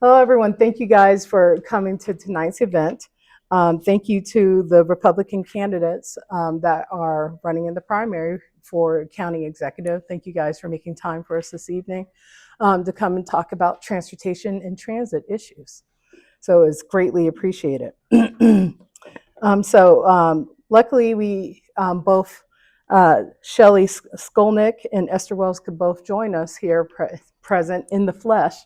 Hello, everyone. Thank you guys for coming to tonight's event. Thank you to the Republican candidates that are running in the primary for county executive. Thank you guys for making time for us this evening to come and talk about transportation and transit issues. So it's greatly appreciated. Luckily, we both, Shelley Skolnick and Esther Wells could both join us here present in the flesh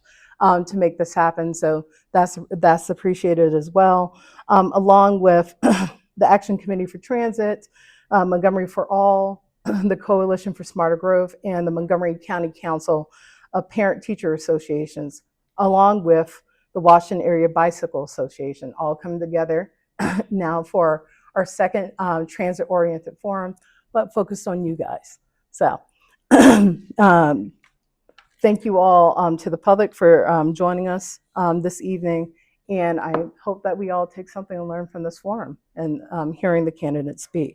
to make this happen. So that's appreciated as well, along with the Action Committee for Transit, Montgomery for All, the Coalition for Smarter Growth, and the Montgomery County Council of Parent-Teacher Associations, along with the Washington Area Bicycle Association, all come together now for our second transit-oriented forum, but focused on you guys. So thank you all to the public for joining us this evening. And I hope that we all take something to learn from this forum and hearing the candidates speak.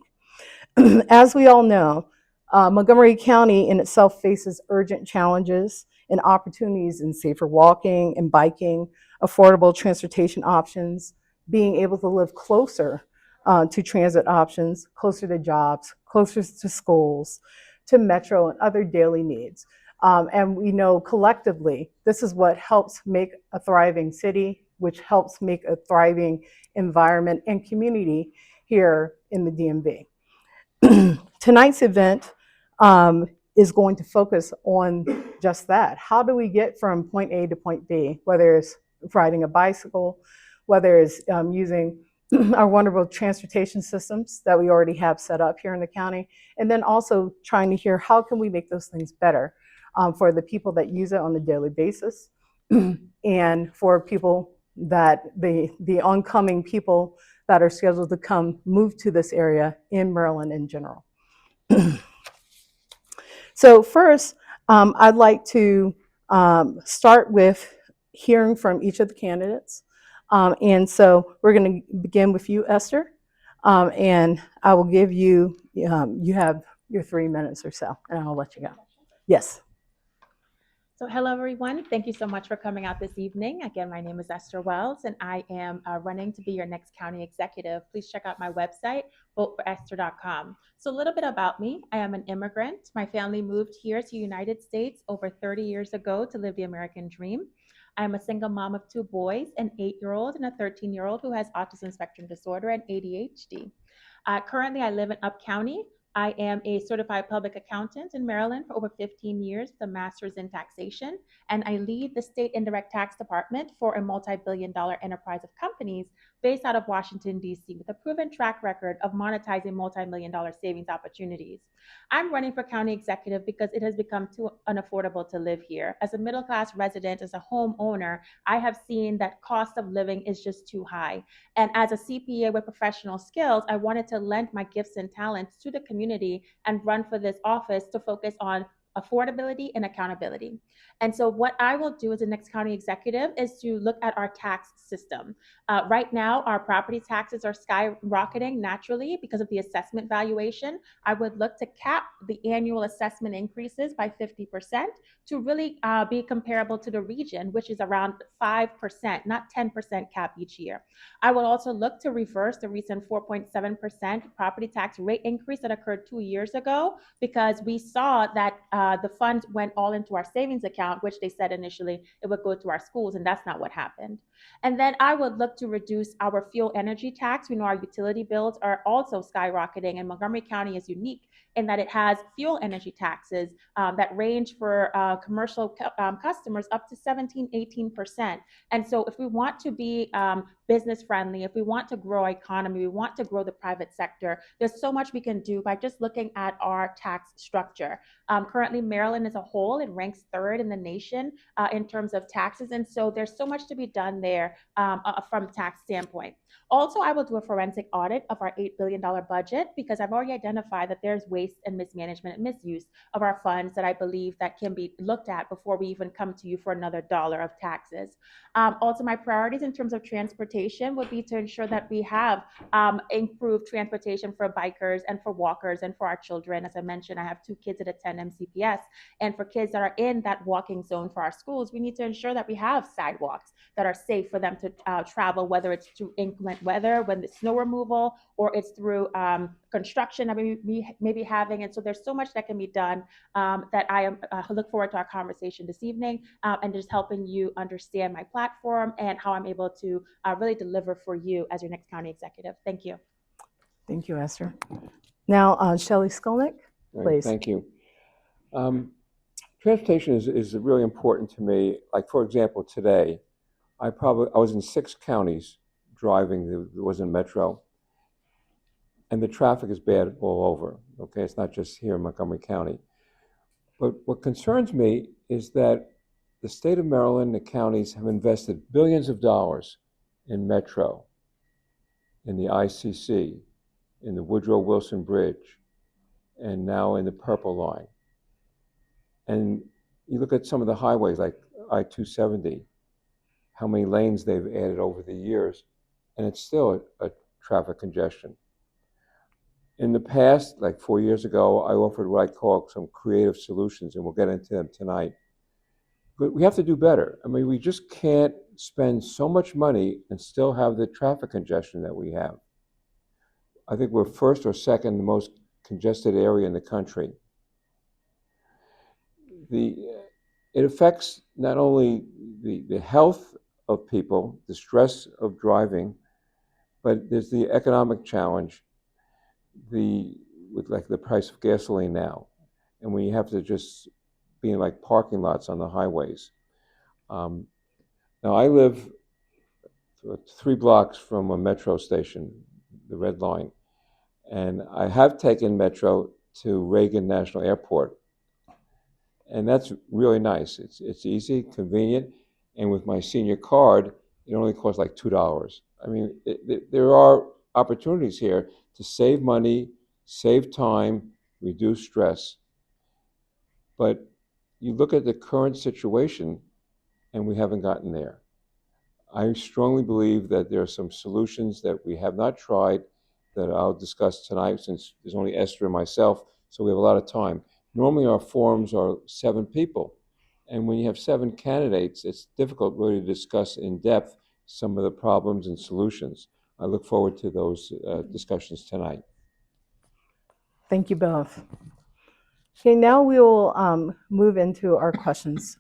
As we all know, Montgomery County in itself faces urgent challenges and opportunities in safer walking and biking, affordable transportation options, being able to live closer to transit options, closer to jobs, closer to schools, to metro and other daily needs. And we know collectively, this is what helps make a thriving city, which helps make a thriving environment and community here in the DMV. Tonight's event is going to focus on just that. How do we get from point A to point B, whether it's riding a bicycle, whether it's using our wonderful transportation systems that we already have set up here in the county, and then also trying to hear how can we make those things better for the people that use it on a daily basis and for people that the oncoming people that are scheduled to move to this area in Maryland in general. So first, I'd like to start with hearing from each of the candidates. And so we're going to begin with you, Esther, and I will give you, you have your 3 minutes or so, and I'll let you go. Yes. So hello, everyone. Thank you so much for coming out this evening. Again, my name is Esther Wells, and I am running to be your next county executive. Please check out my website, voteforesther.com. So a little bit about me. I am an immigrant. My family moved here to the United States over 30 years ago to live the American dream. I'm a single mom of 2 boys, an 8-year-old and a 13-year-old who has autism spectrum disorder and ADHD. Currently, I live in Up County. I am a certified public accountant in Maryland for over 15 years with a master's in taxation, and I lead the state indirect tax department for a multi-billion-dollar enterprise of companies based out of Washington, D.C., with a proven track record of monetizing multi-million-dollar savings opportunities. I'm running for county executive because it has become too unaffordable to live here. As a middle-class resident, as a homeowner, I have seen that cost of living is just too high. And as a CPA with professional skills, I wanted to lend my gifts and talents to the community and run for this office to focus on affordability and accountability. And so what I will do as the next county executive is to look at our tax system. Right now, our property taxes are skyrocketing naturally because of the assessment valuation. I would look to cap the annual assessment increases by 50% to really be comparable to the region, which is around 5%, not 10% cap each year. I will also look to reverse the recent 4.7% property tax rate increase that occurred 2 years ago because we saw that the funds went all into our savings account, which they said initially it would go to our schools, and that's not what happened. And then I would look to reduce our fuel energy tax. We know our utility bills are also skyrocketing, and Montgomery County is unique in that it has fuel energy taxes that range for commercial customers up to 17-18%. And so if we want to be business friendly, if we want to grow our economy, we want to grow the private sector, there's so much we can do by just looking at our tax structure. Currently, Maryland as a whole, it ranks 3rd in the nation in terms of taxes. And so there's so much to be done there from a tax standpoint. Also, I will do a forensic audit of our $8 billion budget because I've already identified that there's waste and mismanagement and misuse of our funds that I believe that can be looked at before we even come to you for another dollar of taxes. Also, my priorities in terms of transportation would be to ensure that we have improved transportation for bikers and for walkers and for our children. As I mentioned, I have 2 kids that attend MCPTA GPS. And for kids that are in that walking zone for our schools, we need to ensure that we have sidewalks that are safe for them to travel, whether it's through inclement weather, when it's snow removal, or it's through construction that we may be having. And so there's so much that can be done that I look forward to our conversation this evening and just helping you understand my platform and how I'm able to really deliver for you as your next county executive. Thank you. Thank you, Esther. Now, Shelley Skolnick, Right, please. thank you. Transportation is really important to me. Like, for example, today, I was in 6 counties driving that wasn't metro, and the traffic is bad all over. Okay, it's not just here in Montgomery County. But what concerns me is that the state of Maryland, the counties have invested billions of dollars in metro, in the ICC, in the Woodrow Wilson Bridge, and now in the Purple Line. And you look at some of the highways like I-270, how many lanes they've added over the years, and it's still a traffic congestion. In the past, like 4 years ago, I offered what I call some creative solutions, and we'll get into them tonight. But we have to do better. I mean, we just can't spend so much money and still have the traffic congestion that we have. I think we're first or second the most congested area in the country. It affects not only the health of people, the stress of driving, but there's the economic challenge, with like the price of gasoline now, and when you have to just be in like parking lots on the highways. Now I live 3 blocks from a metro station, the Red Line, and I have taken metro to Reagan National Airport. And that's really nice. It's easy, convenient, and with my senior card, it only costs like $2. I mean, there are opportunities here to save money, save time, reduce stress. But you look at the current situation, and we haven't gotten there. I strongly believe that there are some solutions that we have not tried that I'll discuss tonight, since there's only Esther and myself, so we have a lot of time. Normally our forums are 7 people, and when you have 7 candidates, it's difficult really to discuss in depth some of the problems and solutions. I look forward to those discussions tonight. Thank you both. Okay, now we will move into our questions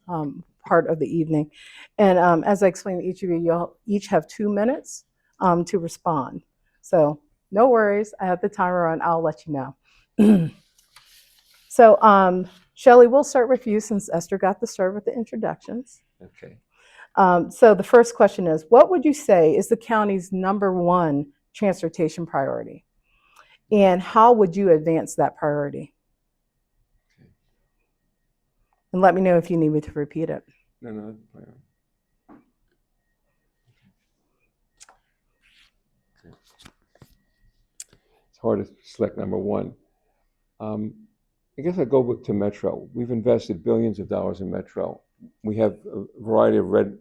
part of the evening. And as I explained to each of you, you'll each have 2 minutes to respond. So no worries, I have the timer on, I'll let you know. So Shelley, we'll start with you since Esther got to start with the introductions. Okay. So the first question is, what would you say is the county's #1 transportation priority? And how would you advance that priority? Okay. And let me know if you need me to repeat it. No. Okay. It's hard to select #1. I guess I'll go to Metro. We've invested billions of dollars in Metro. We have a variety of red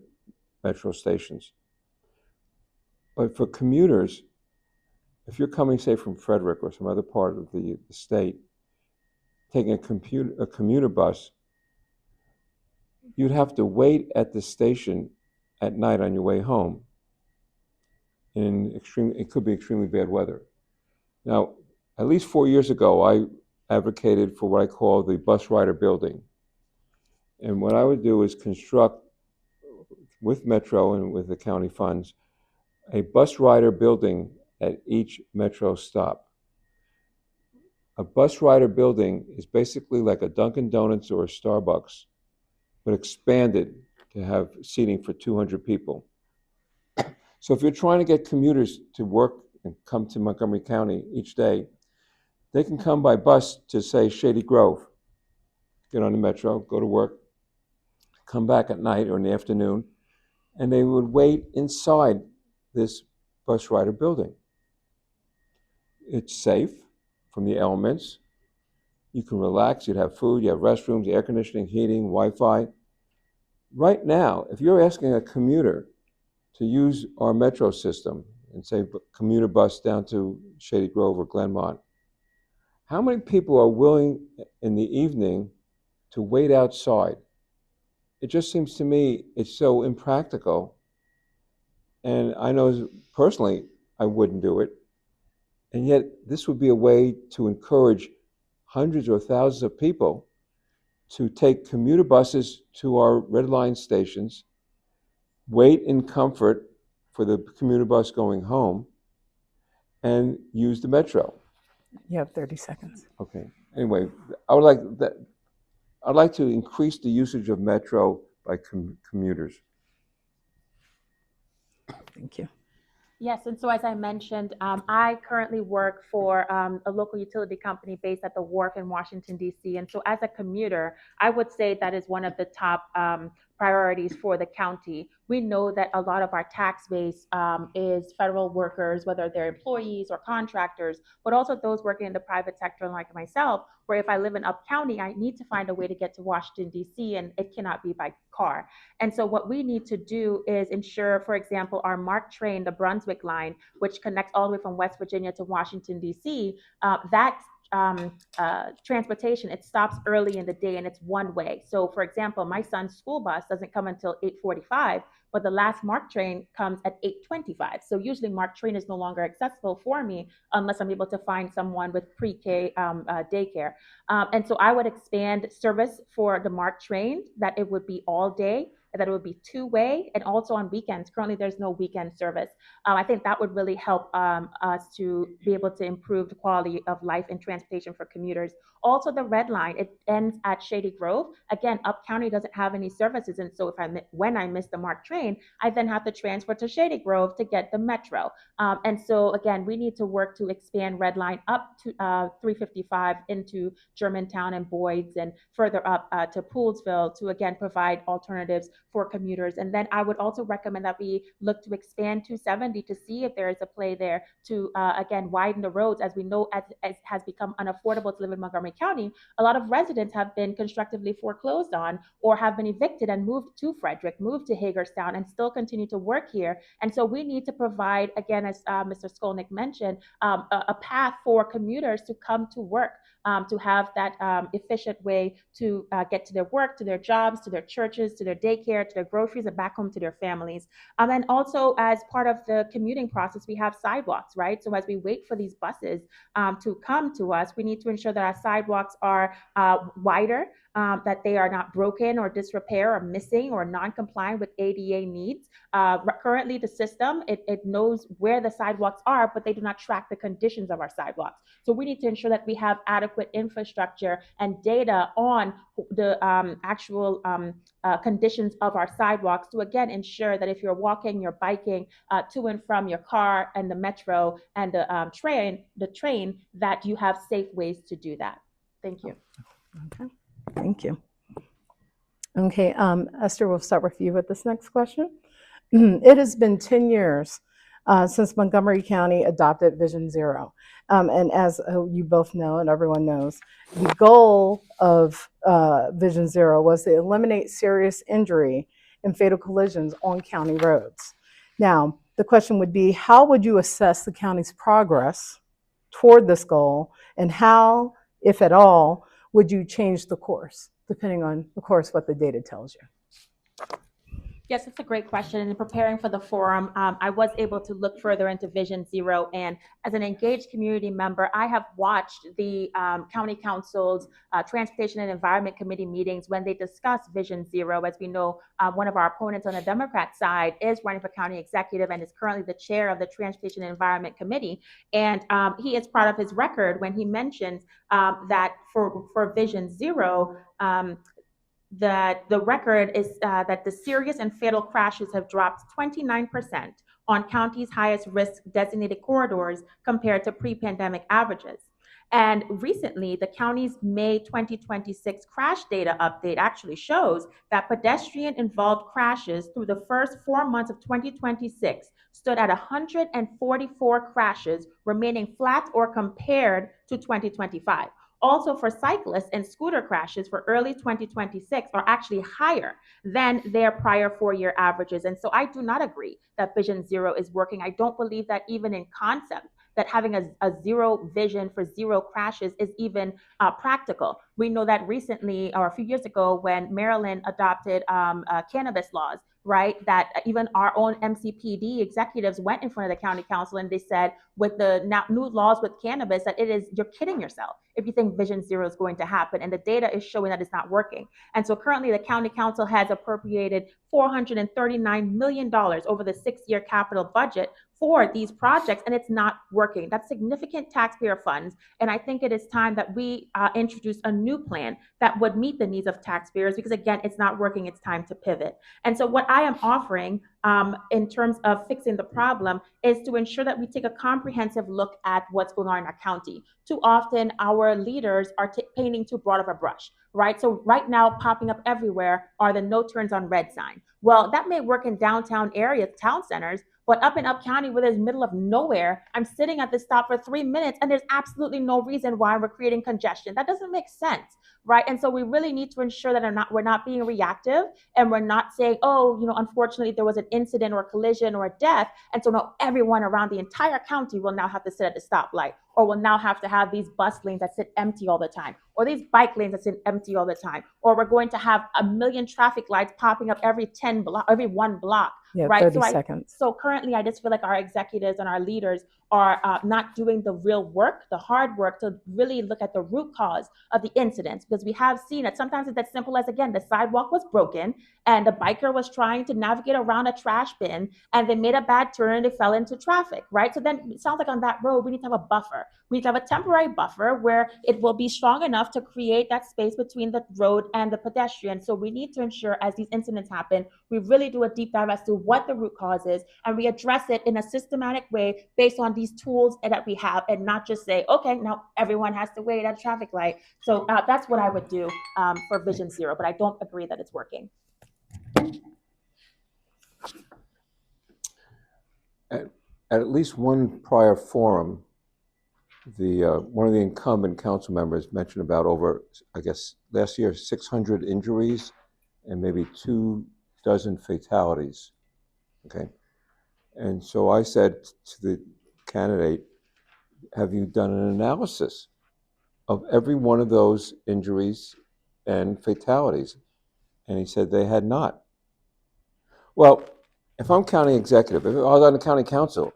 Metro stations. But for commuters, if you're coming, say, from Frederick or some other part of the state, taking a commuter bus, you'd have to wait at the station at night on your way home. It could be extremely bad weather. Now, at least 4 years ago, I advocated for what I call the bus rider building. And what I would do is construct, with Metro and with the county funds, a bus rider building at each Metro stop. A bus rider building is basically like a Dunkin' Donuts or a Starbucks, but expanded to have seating for 200 people. So if you're trying to get commuters to work and come to Montgomery County each day, they can come by bus to, say, Shady Grove, get on the Metro, go to work, come back at night or in the afternoon, and they would wait inside this bus rider building. It's safe from the elements. You can relax, you'd have food, you have restrooms, air conditioning, heating, Wi-Fi. Right now, if you're asking a commuter to use our Metro system and say commuter bus down to Shady Grove or Glenmont, how many people are willing in the evening to wait outside. It just seems to me it's so impractical. And I know personally I wouldn't do it. And yet this would be a way to encourage hundreds or thousands of people to take commuter buses to our red line stations, wait in comfort for the commuter bus going home, and use the metro. You have 30 seconds. Okay. Anyway, I would like that. I'd like to increase the usage of metro by commuters. Thank you. Yes, and so as I mentioned, I currently work for a local utility company based at the Wharf in Washington, D.C. And so as a commuter, I would say that is one of the top priorities for the county. We know that a lot of our tax base is federal workers, whether they're employees or contractors, but also those working in the private sector like myself, where if I live in Up County, I need to find a way to get to Washington, D.C., and it cannot be by car. And so what we need to do is ensure, for example, our MARC train, the Brunswick line, which connects all the way from West Virginia to Washington, D.C., that transportation, it stops early in the day and it's one way. So for example, my son's school bus doesn't come until 8:45, but the last MARC train comes at 8:25. So usually MARC train is no longer accessible for me unless I'm able to find someone with pre-K daycare. And so I would expand service for the MARC train, that it would be all day, that it would be two-way, and also on weekends. Currently, there's no weekend service. I think that would really help us to be able to improve the quality of life and transportation for commuters. Also, the red line, it ends at Shady Grove. Again, Up County doesn't have any services, and so when I miss the MARC train, I then have to transfer to Shady Grove to get the metro. And so again, we need to work to expand red line up to 355 into Germantown and Boyd's, and further up to Poolsville, to again provide alternatives for commuters. And then I would also recommend that we look to expand 270 to see if there is a play there to again widen the roads. As we know, as has become unaffordable to live in Montgomery County, a lot of residents have been constructively foreclosed on or have been evicted and moved to Frederick, moved to Hagerstown, and still continue to work here. And so we need to provide, again, as Mr. Skolnick mentioned, a path for commuters to come to work. To have that efficient way to get to their work, to their jobs, to their churches, to their daycare, to their groceries, and back home to their families. And also, as part of the commuting process, we have sidewalks, right? So as we wait for these buses to come to us, we need to ensure that our sidewalks are wider, that they are not broken or disrepair or missing or non-compliant with ADA needs. Currently, the system, it knows where the sidewalks are, but they do not track the conditions of our sidewalks. So we need to ensure that we have adequate infrastructure and data on the actual conditions of our sidewalks to, again, ensure that if you're walking, you're biking to and from your car and the metro and the train, that you have safe ways to do that. Thank you. Okay, thank you. Okay, Esther, we'll start with you with this next question. It has been 10 years since Montgomery County adopted Vision Zero. And as you both know and everyone knows, the goal of Vision Zero was to eliminate serious injury and fatal collisions on county roads. Now, the question would be, how would you assess the county's progress toward this goal, and how, if at all, would you change the course, depending on, of course, what the data tells you? Yes, that's a great question. And in preparing for the forum, I was able to look further into Vision Zero. And as an engaged community member, I have watched the County Council's Transportation and Environment Committee meetings when they discuss Vision Zero. As we know, one of our opponents on the Democrat side is running for county executive and is currently the chair of the Transportation and Environment Committee. And he is proud of his record when he mentions that for Vision Zero, that the record is that the serious and fatal crashes have dropped 29% on counties' highest risk designated corridors compared to pre-pandemic averages. And recently, the county's May 2026 crash data update actually shows that pedestrian-involved crashes through the first 4 months of 2026 stood at 144 crashes, remaining flat or compared to 2025. Also, for cyclists and scooter crashes for early 2026 are actually higher than their prior 4-year averages. And so I do not agree that Vision Zero is working. I don't believe that even in concept that having a zero vision for zero crashes is even practical. We know that recently, or a few years ago, when Maryland adopted cannabis laws, right, that even our own MCPD executives went in front of the county council and they said, with the new laws with cannabis, that you're kidding yourself if you think Vision Zero is going to happen. And the data is showing that it's not working. And so currently the county council has appropriated $439 million over the 6-year capital budget for these projects, and it's not working. That's significant taxpayer funds. And I think it is time that we introduce a new plan that would meet the needs of taxpayers, because again, it's not working. It's time to pivot. And so what I am offering in terms of fixing the problem is to ensure that we take a comprehensive look at what's going on in our county. Too often, our leaders are painting too broad of a brush, right? So right now, popping up everywhere are the no turns on red sign. Well, that may work in downtown areas, town centers, but up in Up County, where there's middle of nowhere, I'm sitting at the stop for 3 minutes and there's absolutely no reason why we're creating congestion. That doesn't make sense, right? And so we really need to ensure that we're not being reactive, and we're not saying, oh, unfortunately there was an incident or a collision or a death, and so now everyone around the entire county will now have to sit at the stoplight, or will now have to have these bus lanes that sit empty all the time, or these bike lanes that sit empty all the time, or we're going to have a million traffic lights popping up every 1 block. Yeah, right? 30 seconds. So currently, I just feel like our executives and our leaders are not doing the real work, the hard work, to really look at the root cause of the incidents, because we have seen that sometimes it's as simple as, again, the sidewalk was broken and the biker was trying to navigate around a trash bin and they made a bad turn and they fell into traffic, right? So then it sounds like on that road, we need to have a buffer. We need to have a temporary buffer where it will be strong enough to create that space between the road and the pedestrian. So we need to ensure, as these incidents happen, we really do a deep dive as to what the root cause is, and we address it in a systematic way based on these tools that we have, and not just say, okay, now everyone has to wait at a traffic light. So that's what I would do for Vision Zero, but I don't agree that it's working. At least one prior forum, one of the incumbent council members mentioned about over, I guess, last year, 600 injuries and maybe 24 fatalities. Okay. And so I said to the candidate, have you done an analysis of every one of those injuries and fatalities? And he said they had not. Well, if I'm county executive, if I was on the county council,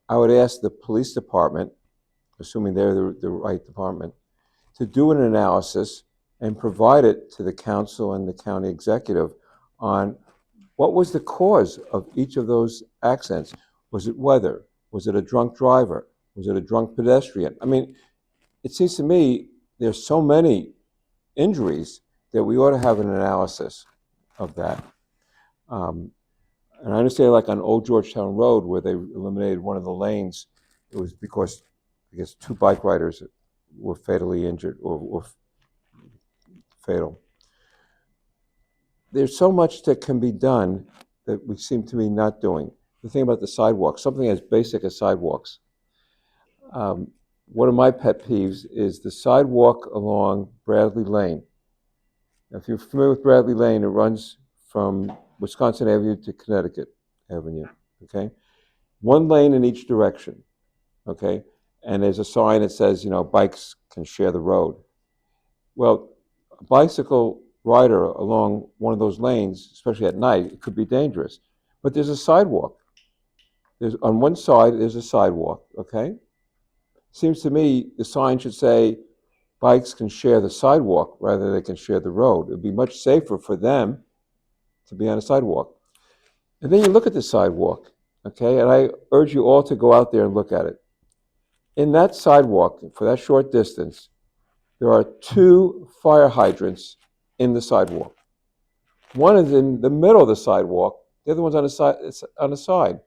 I would ask the police department, assuming they're the right department, to do an analysis and provide it to the council and the county executive on what was the cause of each of those accidents. Was it weather? Was it a drunk driver? Was it a drunk pedestrian? I mean, it seems to me there's so many injuries that we ought to have an analysis of that. And I understand, like on Old Georgetown Road, where they eliminated one of the lanes, it was because, I guess, 2 bike riders were fatally injured or fatal. There's so much that can be done that we seem to be not doing. The thing about the sidewalks, something as basic as sidewalks. One of my pet peeves is the sidewalk along Bradley Lane. Now, if you're familiar with Bradley Lane, it runs from Wisconsin Avenue to Connecticut Avenue, okay? 1 lane in each direction, okay? And there's a sign that says, bikes can share the road. Well, a bicycle rider along one of those lanes, especially at night, it could be dangerous. But there's a sidewalk. On one side, there's a sidewalk, okay? Seems to me the sign should say bikes can share the sidewalk rather than they can share the road. It would be much safer for them to be on a sidewalk. And then you look at the sidewalk, okay? And I urge you all to go out there and look at it. In that sidewalk, for that short distance, there are 2 fire hydrants in the sidewalk. One is in the middle of the sidewalk, the other one's on the side.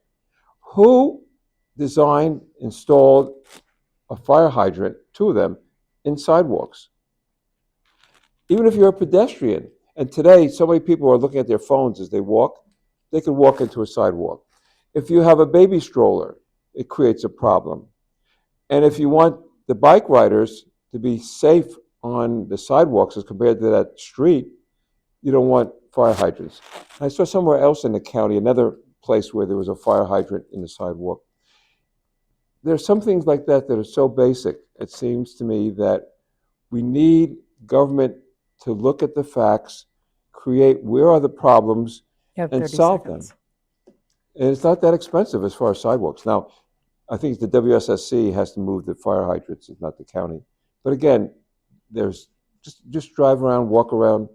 Who designed, installed a fire hydrant, 2 of them, in sidewalks? Even if you're a pedestrian, and today so many people are looking at their phones as they walk, they can walk into a sidewalk. If you have a baby stroller, it creates a problem. And if you want the bike riders to be safe on the sidewalks as compared to that street, you don't want fire hydrants. I saw somewhere else in the county, another place where there was a fire hydrant in the sidewalk. there's some things like that that are so basic. It seems to me that we need government to look at the facts, create where are the problems, You have and 30 solve them. seconds. And it's not that expensive as far as sidewalks. Now, I think the WSSC has to move the fire hydrants, it's not the county. But again, there's just drive around, walk around.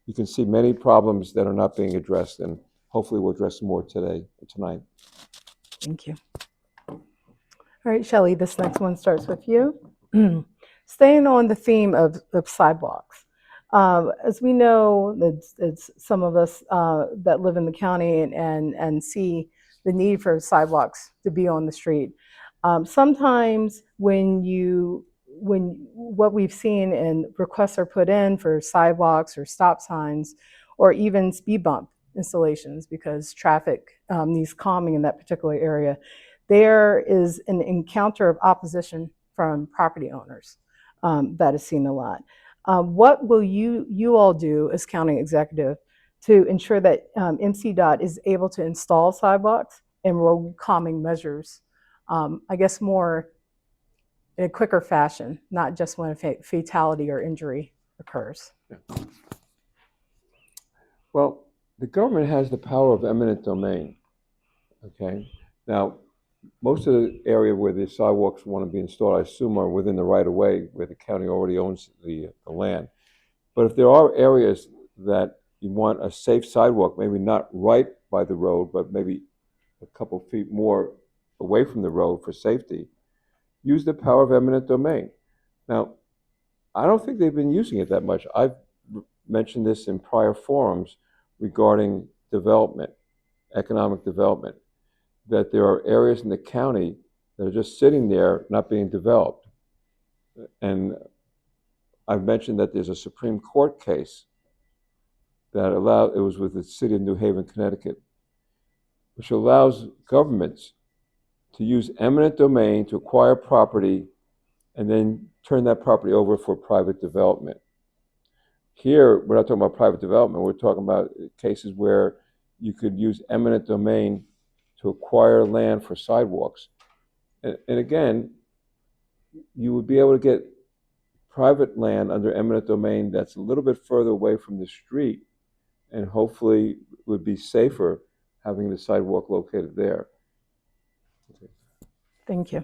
You can see many problems that are not being addressed, and hopefully we'll address more tonight. Thank you. All right, Shelley, this next one starts with you. Staying on the theme of sidewalks. As we know, it's some of us that live in the county and see the need for sidewalks to be on the street. Sometimes when what we've seen and requests are put in for sidewalks or stop signs or even speed bump installations because traffic needs calming in that particular area, there is an encounter of opposition from property owners that is seen a lot. What will you all do as county executive to ensure that MCDOT is able to install sidewalks and road calming measures, I guess more in a quicker fashion, not just when a fatality or injury occurs? Well, the government has the power of eminent domain, okay? Now, most of the area where the sidewalks want to be installed, I assume, are within the right-of-way where the county already owns the land. But if there are areas that you want a safe sidewalk, maybe not right by the road, but maybe a couple feet more away from the road for safety, use the power of eminent domain. Now, I don't think they've been using it that much. I've mentioned this in prior forums regarding development, economic development, that there are areas in the county that are just sitting there not being developed. And I've mentioned that there's a Supreme Court case that it was with the city of New Haven, Connecticut, which allows governments to use eminent domain to acquire property and then turn that property over for private development. Here, we're not talking about private development, we're talking about cases where you could use eminent domain to acquire land for sidewalks. And again, you would be able to get private land under eminent domain that's a little bit further away from the street and hopefully would be safer having the sidewalk located there. Okay. Thank you.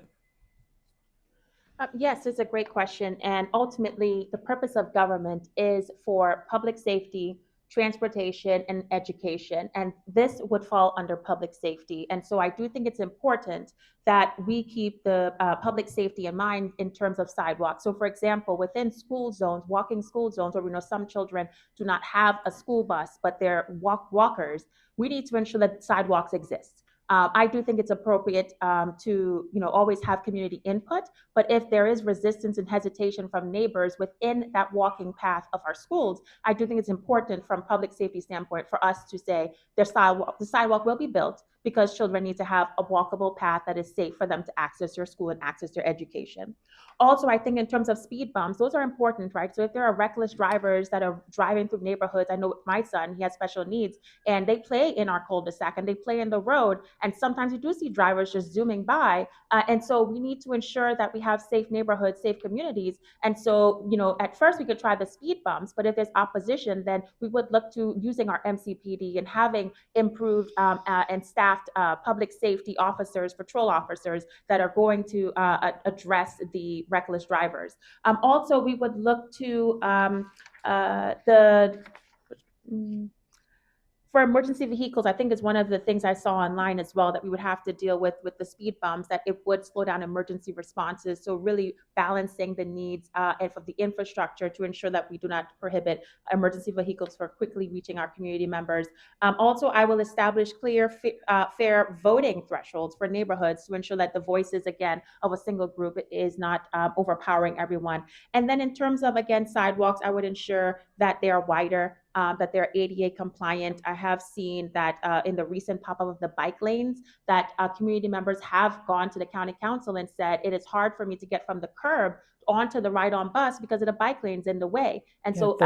Yes, it's a great question. And ultimately, the purpose of government is for public safety, transportation, and education. And this would fall under public safety. And so I do think it's important that we keep the public safety in mind in terms of sidewalks. So, for example, within school zones, walking school zones, where we know some children do not have a school bus, but they're walkers, we need to ensure that sidewalks exist. I do think it's appropriate to, always have community input. But if there is resistance and hesitation from neighbors within that walking path of our schools, I do think it's important from public safety standpoint for us to say the sidewalk will be built because children need to have a walkable path that is safe for them to access their school and access their education. Also, I think in terms of speed bumps, those are important, right? So if there are reckless drivers that are driving through neighborhoods, I know with my son, he has special needs, and they play in our cul-de-sac and they play in the road. And sometimes you do see drivers just zooming by. And so we need to ensure that we have safe neighborhoods, safe communities. And so, at first we could try the speed bumps, but if there's opposition, then we would look to using our MCPD and having improved and staffed public safety officers, patrol officers that are going to address the reckless drivers. Also, we would look to for emergency vehicles, I think is one of the things I saw online as well that we would have to deal with the speed bumps, that it would slow down emergency responses. So really balancing the needs and for the infrastructure to ensure that we do not prohibit emergency vehicles for quickly reaching our community members. Also, I will establish clear, fair voting thresholds for neighborhoods to ensure that the voices, again, of a single group is not overpowering everyone. And then in terms of, again, sidewalks, I would ensure that they are wider, that they're ADA compliant. I have seen that in the recent pop-up of the bike lanes, that community members have gone to the county council and said, it is hard for me to get from the curb onto the ride-on bus because of the bike lanes in the way. And so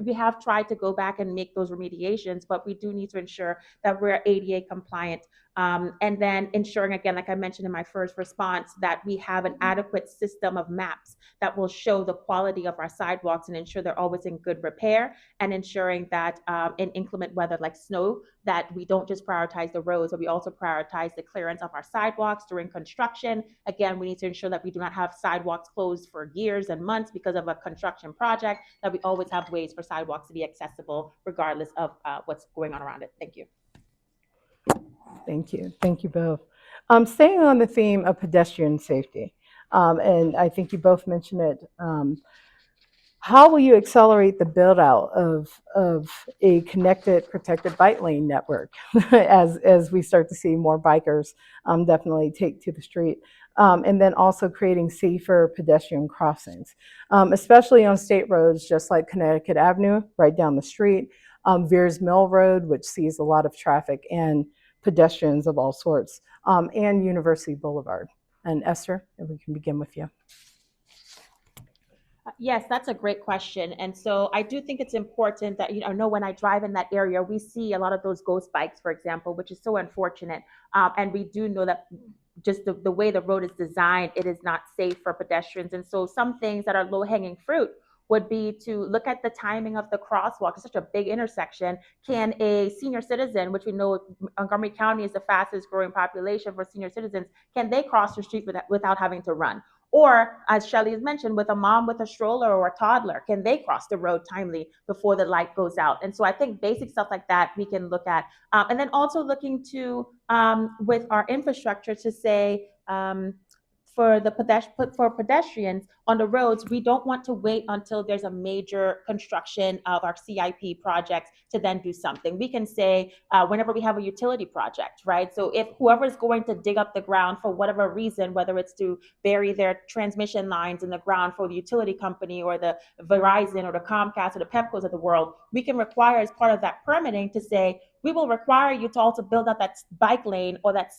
we have tried to go back and make those remediations, but we do need to ensure that we're ADA compliant. And then ensuring, again, like I mentioned in my first response, that we have an adequate system of maps that will show the quality of our sidewalks and ensure they're always in good repair, and ensuring that in inclement weather like snow, that we don't just prioritize the roads, but we also prioritize the clearance of our sidewalks during construction. Again, we need to ensure that we do not have sidewalks closed for years and months because of a construction project, that we always have ways for sidewalks to be accessible regardless of what's going on around it. Thank you. Thank you. Thank you both. Staying on the theme of pedestrian safety, and I think you both mentioned it, how will you accelerate the build out of a connected, protected bike lane network as we start to see more bikers definitely take to the street? And then also creating safer pedestrian crossings, especially on state roads, just like Connecticut Avenue, right down the street, Veers Mill Road, which sees a lot of traffic and pedestrians of all sorts, and University Boulevard. And Esther, if we can begin with you. Yes, that's a great question. And so I do think it's important that, I know when I drive in that area, we see a lot of those ghost bikes, for example, which is so unfortunate. And we do know that just the way the road is designed, it is not safe for pedestrians. And so some things that are low hanging fruit would be to look at the timing of the crosswalk. It's such a big intersection. Can a senior citizen, which we know Montgomery County is the fastest growing population for senior citizens, can they cross the street without having to run? Or, as Shelley has mentioned, with a mom with a stroller or a toddler, can they cross the road timely before the light goes out? And so I think basic stuff like that we can look at. And then also looking to, with our infrastructure, to say, for pedestrians on the roads, we don't want to wait until there's a major construction of our CIP projects to then do something. We can say whenever we have a utility project, right? So if whoever's going to dig up the ground for whatever reason, whether it's to bury their transmission lines in the ground for the utility company or the Verizon or the Comcast or the Pepcos of the world, we can require as part of that permitting to say, we will require you to also build out that bike lane or that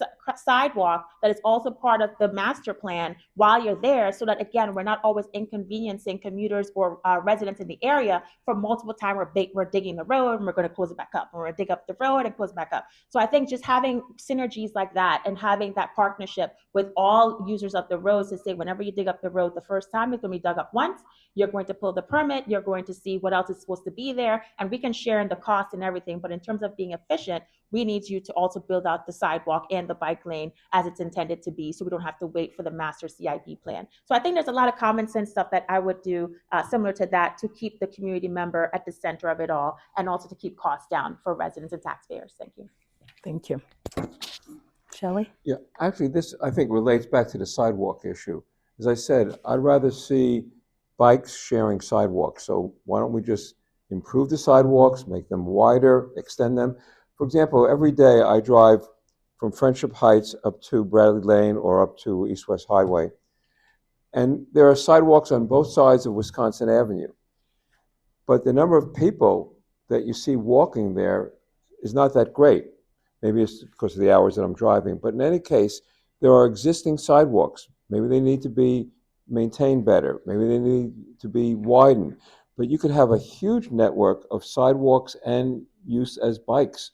sidewalk that is also part of the master plan while you're there, so that, again, we're not always inconveniencing commuters or residents in the area for multiple times we're digging the road and we're going to close it back up, or we're going to dig up the road and close it back up. So I think just having synergies like that and having that partnership with all users of the roads to say, whenever you dig up the road the first time, it's going to be dug up once. You're going to pull the permit. You're going to see what else is supposed to be there, and we can share in the cost and everything. But in terms of being efficient, we need you to also build out the sidewalk and the bike lane as it's intended to be, so we don't have to wait for the master CIP plan. So I think there's a lot of common sense stuff that I would do similar to that to keep the community member at the center of it all, and also to keep costs down for residents and taxpayers. Thank you. Thank you. Shelley? Yeah, actually, this, I think, relates back to the sidewalk issue. As I said, I'd rather see bikes sharing sidewalks. So why don't we just improve the sidewalks, make them wider, extend them? For example, every day I drive from Friendship Heights up to Bradley Lane or up to East-West Highway. And there are sidewalks on both sides of Wisconsin Avenue. But the number of people that you see walking there is not that great. Maybe it's because of the hours that I'm driving. But in any case, there are existing sidewalks. Maybe they need to be maintained better. Maybe they need to be widened. But you could have a huge network of sidewalks and use as bikes,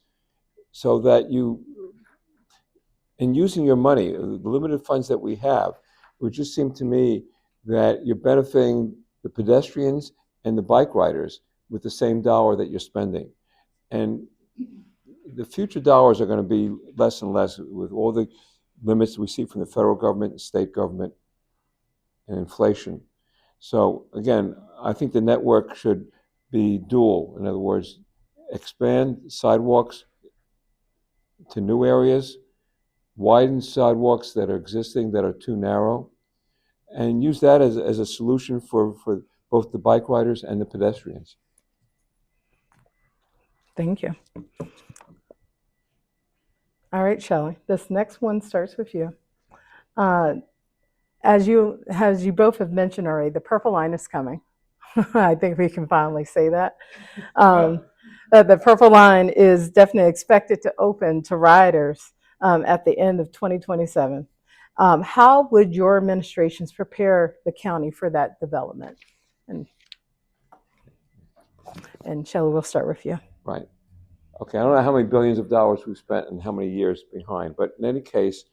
so that you, in using your money, the limited funds that we have, it would just seem to me that you're benefiting the pedestrians and the bike riders with the same dollar that you're spending. And the future dollars are going to be less and less with all the limits we see from the federal government and state government and inflation. So again, I think the network should be dual. In other words, expand sidewalks to new areas, widen sidewalks that are existing that are too narrow, and use that as a solution for both the bike riders and the pedestrians. Thank you. All right, Shelley, this next one starts with you. As you both have mentioned already, the Purple Line is coming. I think we can finally say that. The Purple Line is definitely expected to open to riders at the end of 2027. How would your administrations prepare the county for that development? And Shelley, we'll start with you. Right. Okay, I don't know how many billions of dollars we've spent and how many years behind, but in any case,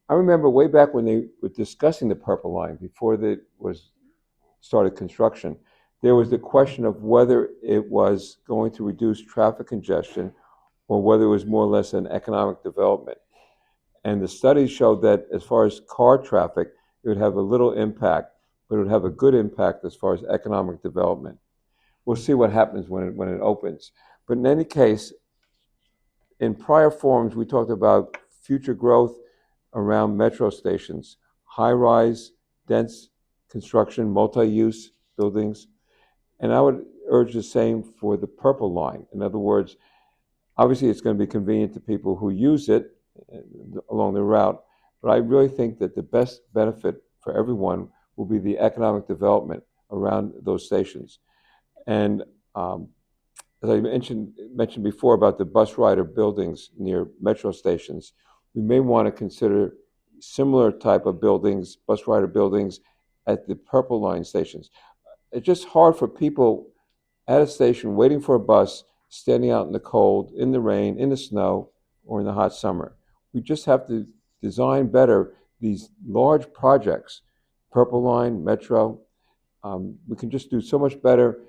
I remember way back when they were discussing the Purple Line before they started construction, there was the question of whether it was going to reduce traffic congestion or whether it was more or less an economic development. And the studies showed that as far as car traffic, it would have a little impact, but it would have a good impact as far as economic development. We'll see what happens when it opens. But in any case, in prior forums, we talked about future growth around metro stations, high-rise, dense construction, multi-use buildings. And I would urge the same for the Purple Line. In other words, obviously it's going to be convenient to people who use it along the route, but I really think that the best benefit for everyone will be the economic development around those stations. And as I mentioned before about the bus rider buildings near metro stations, we may want to consider similar type of buildings, bus rider buildings, at the Purple Line stations. It's just hard for people at a station waiting for a bus, standing out in the cold, in the rain, in the snow, or in the hot summer. We just have to design better these large projects, Purple Line, Metro. We can just do so much better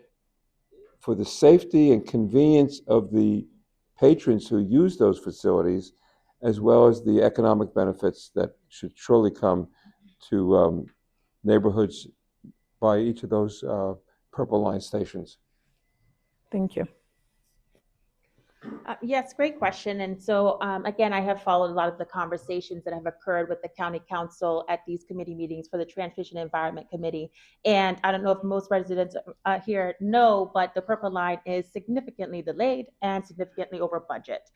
for the safety and convenience of the patrons who use those facilities, as well as the economic benefits that should surely come to neighborhoods by each of those Purple Line stations. Thank you. Yes, great question. And so, again, I have followed a lot of the conversations that have occurred with the county council at these committee meetings for the Transportation and Environment Committee. And I don't know if most residents here know, but the Purple Line is significantly delayed and significantly over budget.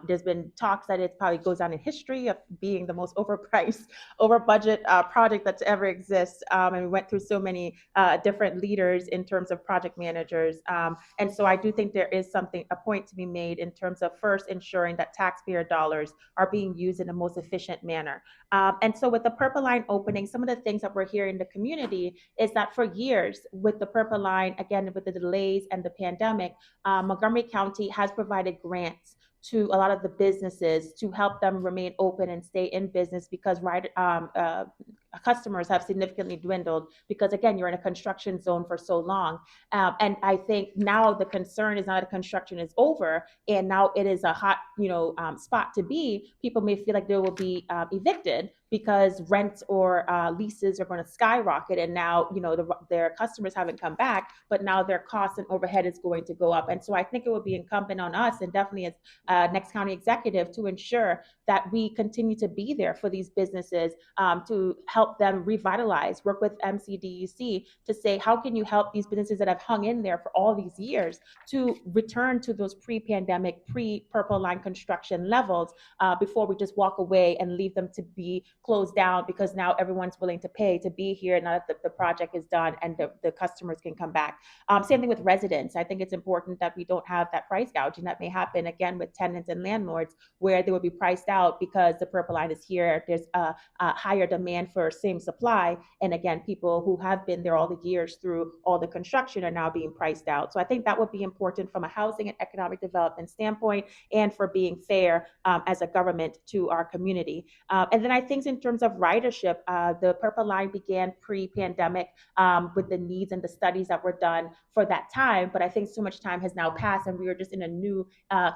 There's been talks that it probably goes down in history of being the most overpriced, over budget project that's ever exists. And we went through so many different leaders in terms of project managers. And so I do think there is a point to be made in terms of first ensuring that taxpayer dollars are being used in the most efficient manner. And so with the Purple Line opening, some of the things that we're hearing in the community is that for years with the Purple Line, again, with the delays and the pandemic, Montgomery County has provided grants to a lot of the businesses to help them remain open and stay in business because customers have significantly dwindled because, again, you're in a construction zone for so long. And I think now the concern is not that construction is over and now it is a hot, spot to be. People may feel like they will be evicted because rents or leases are going to skyrocket, and now their customers haven't come back, but now their costs and overhead is going to go up. And so I think it would be incumbent on us, and definitely as next county executive, to ensure that we continue to be there for these businesses to help them revitalize. Work with MCDUC to say, how can you help these businesses that have hung in there for all these years to return to those pre-pandemic, pre-Purple Line construction levels before we just walk away and leave them to be closed down because now everyone's willing to pay to be here now that the project is done and the customers can come back. Same thing with residents. I think it's important that we don't have that price gouging that may happen again with tenants and landlords where they will be priced out because the Purple Line is here. There's a higher demand for same supply. And again, people who have been there all the years through all the construction are now being priced out. So I think that would be important from a housing and economic development standpoint and for being fair as a government to our community. And then I think in terms of ridership, the Purple Line began pre-pandemic with the needs and the studies that were done for that time. But I think so much time has now passed and we are just in a new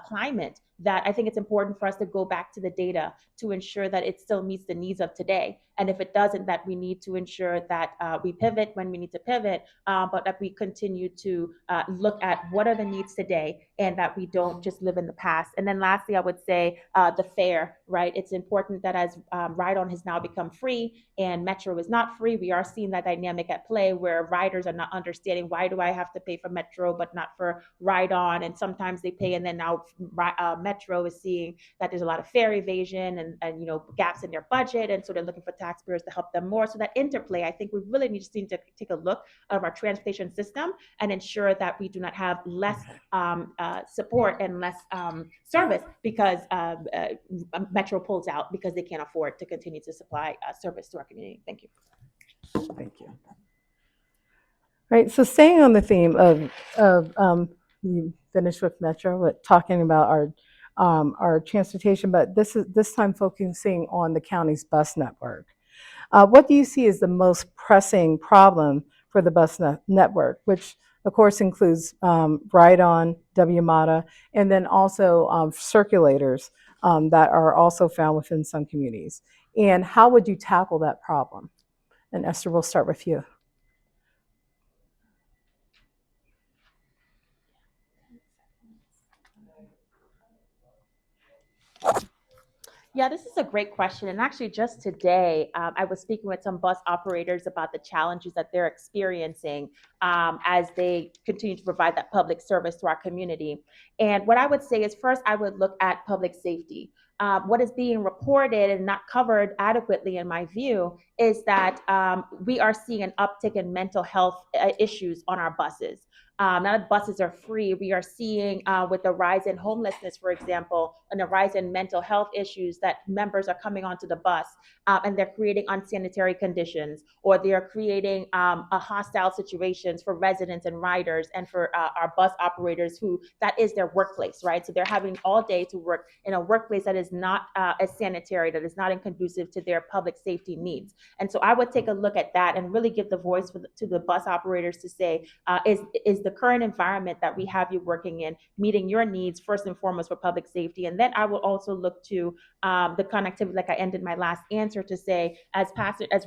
climate that I think it's important for us to go back to the data to ensure that it still meets the needs of today. And if it doesn't, that we need to ensure that we pivot when we need to pivot, but that we continue to look at what are the needs today and that we don't just live in the past. And then lastly, I would say the fare, right? It's important that as Ride-On has now become free and Metro is not free, we are seeing that dynamic at play where riders are not understanding why do I have to pay for Metro but not for Ride-On, and sometimes they pay and then now Metro is seeing that there's a lot of fare evasion and gaps in their budget, and so they're looking for taxpayers to help them more. So that interplay, I think we really need to take a look at our transportation system and ensure that we do not have less support and less service because Metro pulls out because they can't afford to continue to supply service to our community. Thank you. Thank you. Right. So staying on the theme of you finished with Metro, with talking about our transportation, but this time focusing on the county's bus network. What do you see as the most pressing problem for the bus network, which of course includes Ride-On, WMATA, and then also circulators that are also found within some communities? And how would you tackle that problem? And Esther, we'll start with you. Yeah, this is a great question. And actually, just today, I was speaking with some bus operators about the challenges that they're experiencing as they continue to provide that public service to our community. And what I would say is first, I would look at public safety. What is being reported and not covered adequately, in my view, is that we are seeing an uptick in mental health issues on our buses. Now that buses are free, we are seeing with the rise in homelessness, for example, and the rise in mental health issues that members are coming onto the bus and they're creating unsanitary conditions, or they are creating a hostile situations for residents and riders and for our bus operators who that is their workplace, right? So they're having all day to work in a workplace that is not as sanitary, that is not conducive to their public safety needs. And so I would take a look at that and really give the voice to the bus operators to say, is the current environment that we have you working in meeting your needs first and foremost for public safety? And then I will also look to the connectivity, like I ended my last answer to say, as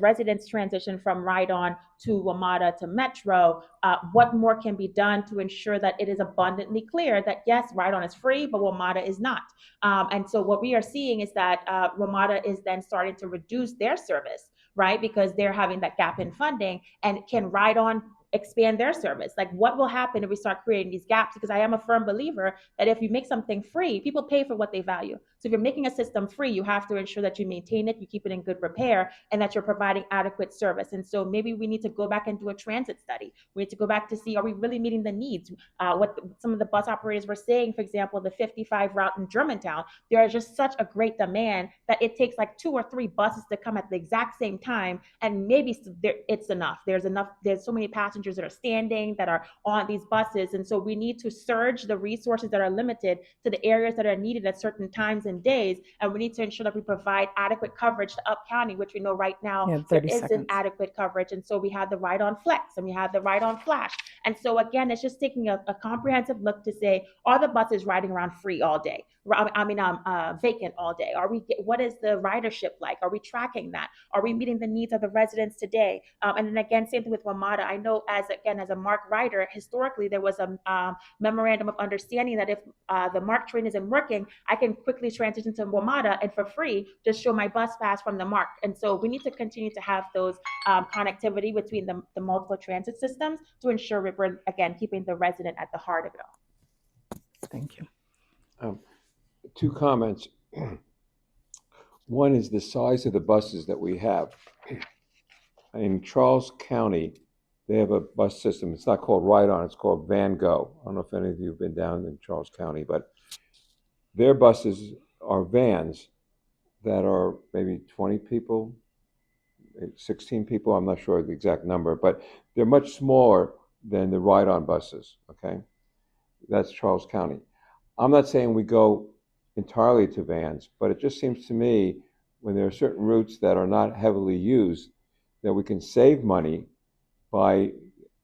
residents transition from Ride-On to WMATA to Metro, what more can be done to ensure that it is abundantly clear that yes, Ride-On is free, but WMATA is not. And so what we are seeing is that WMATA is then starting to reduce their service, right? Because they're having that gap in funding, and can Ride-On expand their service? Like, what will happen if we start creating these gaps? Because I am a firm believer that if you make something free, people pay for what they value. So if you're making a system free, you have to ensure that you maintain it, you keep it in good repair, and that you're providing adequate service. And so maybe we need to go back and do a transit study. We need to go back to see, are we really meeting the needs? Some of the bus operators were saying, for example, the 55 route in Germantown, there is just such a great demand that it takes like 2 or 3 buses to come at the exact same time, and maybe it's enough. There's so many passengers that are standing, that are on these buses. And so we need to surge the resources that are limited to the areas that are needed at certain times and days. And we need to ensure that we provide adequate coverage to Up County, which we know right now You have there 30 isn't seconds. adequate coverage. And so we have the Ride-On Flex and we have the Ride-On Flash. And so again, it's just taking a comprehensive look to say, are the buses riding around free all day? Vacant all day? What is the ridership like? Are we tracking that? Are we meeting the needs of the residents today? And then again, same thing with WMATA. I know as a MARC rider, historically there was a memorandum of understanding that if the MARC train isn't working, I can quickly transition to WMATA and for free just show my bus pass from the MARC. And so we need to continue to have those connectivity between the multiple transit systems to ensure we're again keeping the resident at the heart of it all. Thank you. 2 comments. One is the size of the buses that we have. In Charles County, they have a bus system. It's not called Ride-On, it's called Van Go. I don't know if any of you have been down in Charles County, but their buses are vans that are maybe 20 people, 16 people, I'm not sure the exact number, but they're much smaller than the Ride-On buses, okay? That's Charles County. I'm not saying we go entirely to vans, but it just seems to me when there are certain routes that are not heavily used, that we can save money by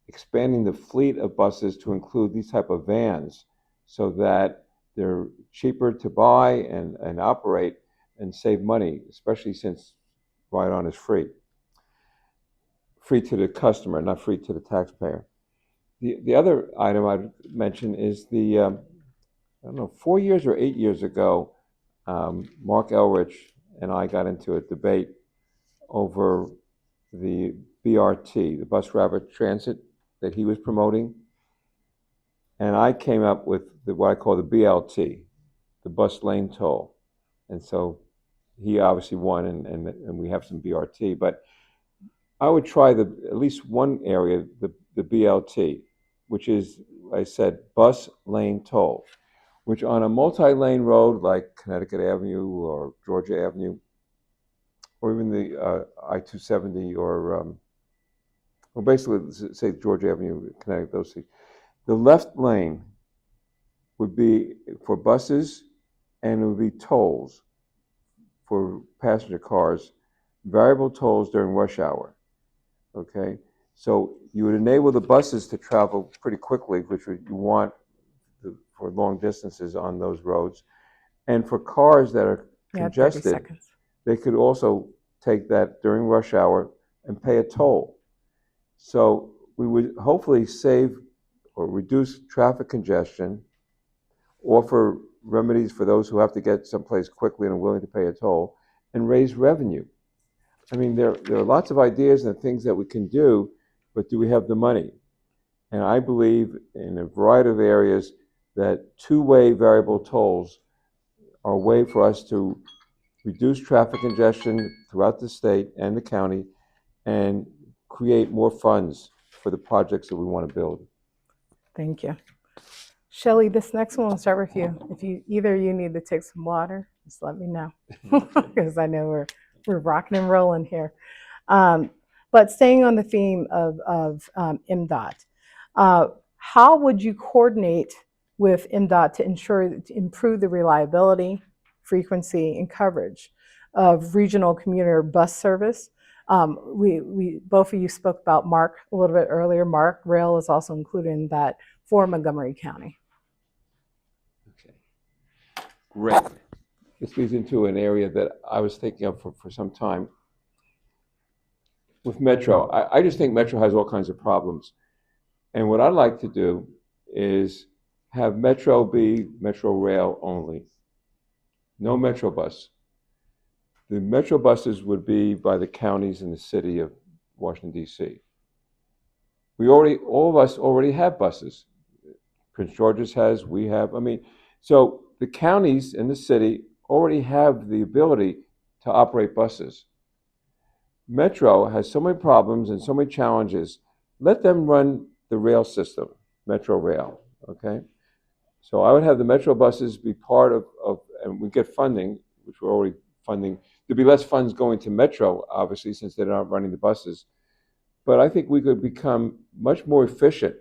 expanding the fleet of buses to include these type of vans so that they're cheaper to buy and operate and save money, especially since Ride-On is free. Free to the customer, not free to the taxpayer. The other item I'd mention is the, I don't know, 4 years or 8 years ago, Mark Elrich and I got into a debate over the BRT, the Bus Rapid Transit that he was promoting. And I came up with what I call the BLT, the bus lane toll. And so he obviously won, and we have some BRT. But I would try at least one area, the BLT, which is, I said, bus lane toll, which on a multi-lane road like Connecticut Avenue or Georgia Avenue, or even the I-270 or basically say Georgia Avenue, Connecticut, those things. The left lane would be for buses, and it would be tolls for passenger cars, variable tolls during rush hour. Okay, so you would enable the buses to travel pretty quickly, which you want for long distances on those roads. And for cars that are Yeah, 30 congested, seconds. they could also take that during rush hour and pay a toll. So we would hopefully save or reduce traffic congestion, offer remedies for those who have to get someplace quickly and are willing to pay a toll, and raise revenue. I mean, there are lots of ideas and things that we can do, but do we have the money? And I believe in a variety of areas that two-way variable tolls are a way for us to reduce traffic congestion throughout the state and the county and create more funds for the projects that we want to build. Thank you. Shelley, this next one will start with you. If either you need to take some water, just let me know, because I know we're rocking and rolling here. But staying on the theme of MDOT, how would you coordinate with MDOT to improve the reliability, frequency, and coverage of regional commuter bus service? We both of you spoke about MARC a little bit earlier. MARC Rail is also included in that for Montgomery County. Okay, great. This leads into an area that I was thinking of for some time. With Metro, I just think Metro has all kinds of problems. And what I'd like to do is have Metro be Metro Rail only. No Metro bus. The Metro buses would be by the counties in the city of Washington, D.C. All of us already have buses. Prince George's has, we have. I mean, so the counties in the city already have the ability to operate buses. Metro has so many problems and so many challenges. Let them run the rail system, Metro Rail, okay? So I would have the Metro buses be part of and we get funding, which we're already funding. There'd be less funds going to Metro, obviously, since they're not running the buses. But I think we could become much more efficient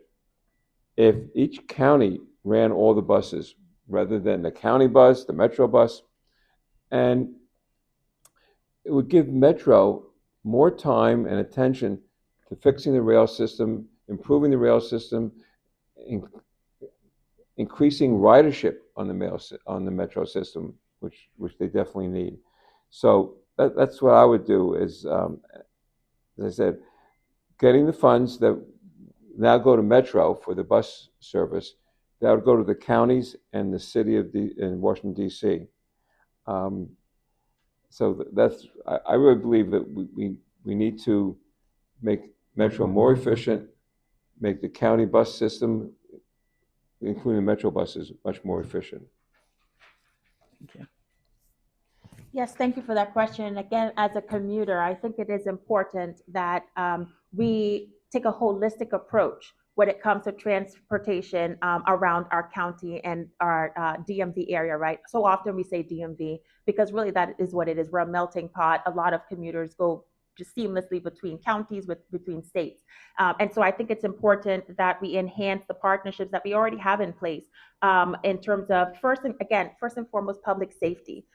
if each county ran all the buses rather than the county bus, the Metro bus. And it would give Metro more time and attention to fixing the rail system, improving the rail system, increasing ridership on the Metro system, which they definitely need. So that's what I would do is, as I said, getting the funds that now go to Metro for the bus service, that would go to the counties and the city of in Washington, D.C. So I really believe that we need to make Metro more efficient, make the county bus system, including Metro buses, much more efficient. Thank you. Yes, thank you for that question. Again, as a commuter, I think it is important that we take a holistic approach when it comes to transportation around our county and our DMV area, right? So often we say DMV because really that is what it is. We're a melting pot. A lot of commuters go just seamlessly between counties, between states. And so I think it's important that we enhance the partnerships that we already have in place in terms of first and foremost, public safety.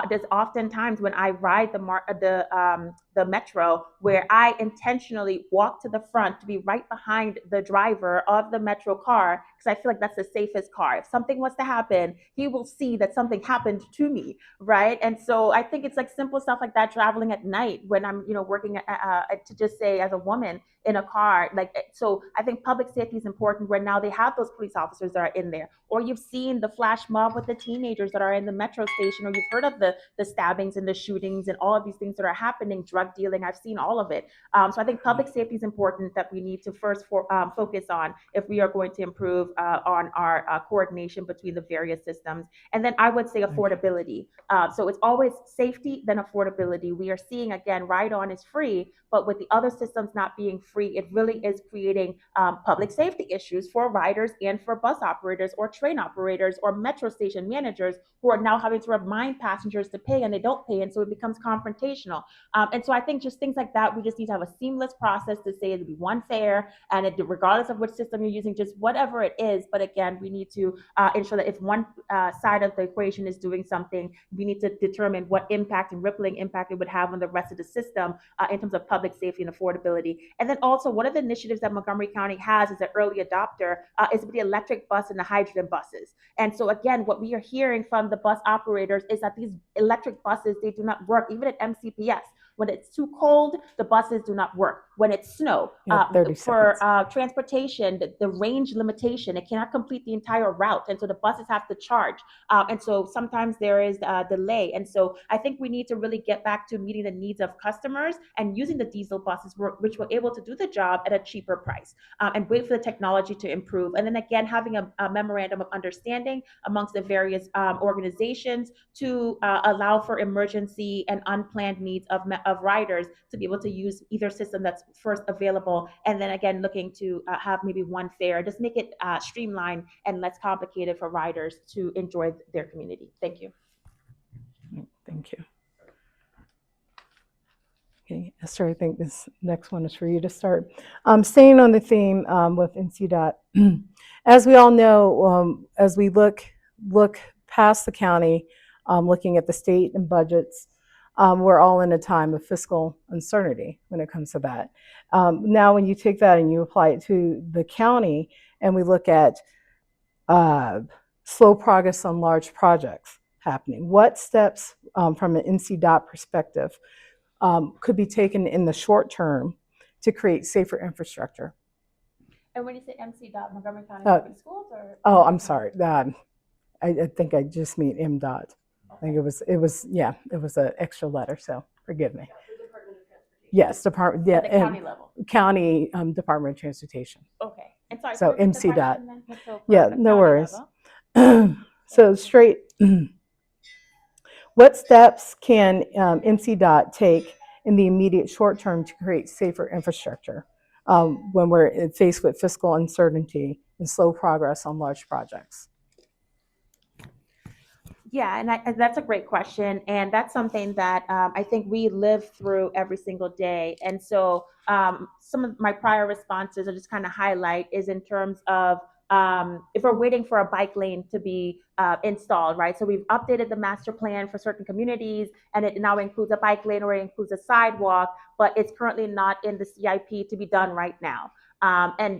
There's oftentimes when I ride the metro where I intentionally walk to the front to be right behind the driver of the metro car because I feel like that's the safest car. If something was to happen, he will see that something happened to me, right? And so I think it's like simple stuff like that. Traveling at night when I'm working to just say as a woman in a car, like so. I think public safety is important. Where now they have those police officers that are in there, or you've seen the flash mob with the teenagers that are in the metro station, or you've heard of the stabbings and the shootings and all of these things that are happening, drug dealing. I've seen all of it. So I think public safety is important that we need to first focus on if we are going to improve on our coordination between the various systems. And then I would say affordability. So it's always safety, then affordability. We are seeing again, ride on is free, but with the other systems not being free, it really is creating public safety issues for riders and for bus operators or train operators or metro station managers who are now having to remind passengers to pay and they don't pay. And so it becomes confrontational. And so I think just things like that, we just need to have a seamless process to say it'll be one fare, and regardless of which system you're using, just whatever it is. But again, we need to ensure that if one side of the equation is doing something, we need to determine what impact and rippling impact it would have on the rest of the system in terms of public safety and affordability. And then also, one of the initiatives that Montgomery County has as an early adopter is the electric bus and the hydrogen buses. And so again, what we are hearing from the bus operators is that these electric buses, they do not work, even at MCPS. When it's too cold, the buses do not work. When it's snow, for transportation, the range limitation, it cannot complete the entire route. And so the buses have to charge. And so sometimes there is a delay. And so I think we need to really get back to meeting the needs of customers and using the diesel buses, which were able to do the job at a cheaper price, and wait for the technology to improve. And then again, having a memorandum of understanding amongst the various organizations to allow for emergency and unplanned needs of riders to be able to use either system that's first available. And then again, looking to have maybe one fare, just make it streamlined and less complicated for riders to enjoy their community. Thank you. Thank you. Okay, Esther, I think this next one is for you to start. Staying on the theme with NCDOT, as we all know, as we look past the county, looking at the state and budgets, we're all in a time of fiscal uncertainty when it comes to that. Now, when you take that and you apply it to the county, and we look at slow progress on large projects happening, what steps from an NCDOT perspective could be taken in the short term to create safer infrastructure? And when you say MCDOT, Montgomery County Public Schools, or? Oh, I'm sorry. I think I just mean MDOT. I think it was an extra letter, so forgive me. The Department of Transportation. Yes, Department. Yeah, at the county level. County Department of Transportation. Okay. And sorry. So can you repeat the MCDOT. question then? So Yeah, the no county worries. level. So straight. What steps can MCDOT take in the immediate short term to create safer infrastructure when we're faced with fiscal uncertainty and slow progress on large projects? Yeah, and that's a great question, and that's something that I think we live through every single day. And so some of my prior responses I just kind of highlight is in terms of if we're waiting for a bike lane to be installed, right? So we've updated the master plan for certain communities, and it now includes a bike lane or it includes a sidewalk, but it's currently not in the CIP to be done right now.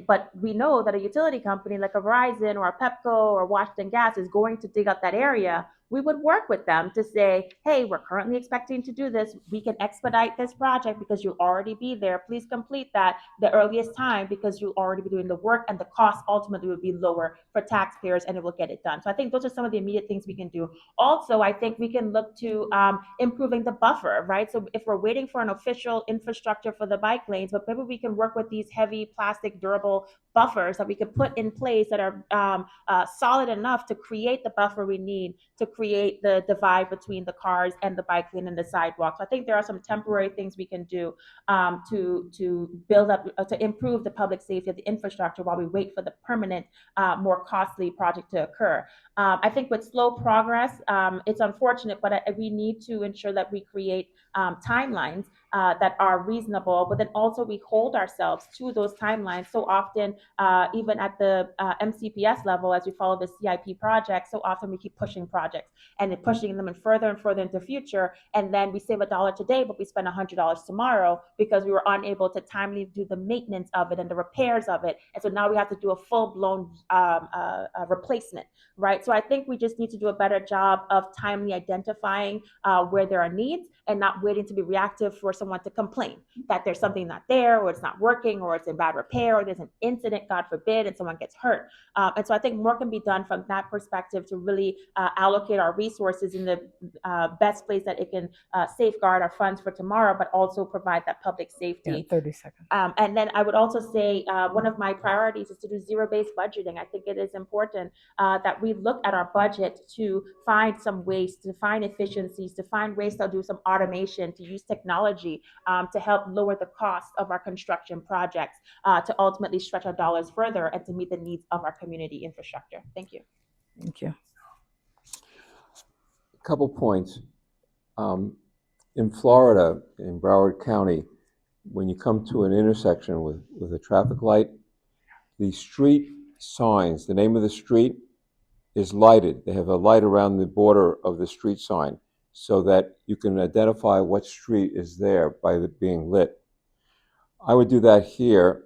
But we know that a utility company like a Verizon or a Pepco or Washington Gas is going to dig up that area. We would work with them to say, hey, we're currently expecting to do this. We can expedite this project because you'll already be there. Please complete that the earliest time because you'll already be doing the work, and the cost ultimately will be lower for taxpayers and it will get it done. So I think those are some of the immediate things we can do. Also, I think we can look to improving the buffer, right? So if we're waiting for an official infrastructure for the bike lanes, but maybe we can work with these heavy plastic durable buffers that we could put in place that are solid enough to create the buffer we need to create the divide between the cars and the bike lane and the sidewalk. So I think there are some temporary things we can do to build up, to improve the public safety of the infrastructure while we wait for the permanent, more costly project to occur. I think with slow progress, it's unfortunate, but we need to ensure that we create timelines that are reasonable, but then also we hold ourselves to those timelines. So often, even at the MCPS level, as we follow the CIP project, so often we keep pushing projects and then pushing them and further into the future. And then we save $1 today, but we spend $100 tomorrow because we were unable to timely do the maintenance of it and the repairs of it. And so now we have to do a full-blown replacement, right? So I think we just need to do a better job of timely identifying where there are needs and not waiting to be reactive for someone to complain that there's something not there, or it's not working, or it's in bad repair, or there's an incident, God forbid, and someone gets hurt. And so I think more can be done from that perspective to really allocate our resources in the best place that it can safeguard our funds for tomorrow, but also provide that public safety. Yeah, 30 seconds. And then I would also say one of my priorities is to do zero-based budgeting. I think it is important that we look at our budget to find some ways, to find efficiencies, to find ways to do some automation, to use technology technology to help lower the cost of our construction projects, to ultimately stretch our dollars further and to meet the needs of our community infrastructure. Thank you. Thank you. A couple points. In Florida, in Broward County, when you come to an intersection with a traffic light, the street signs, the name of the street is lighted. They have a light around the border of the street sign so that you can identify what street is there by it being lit. I would do that here.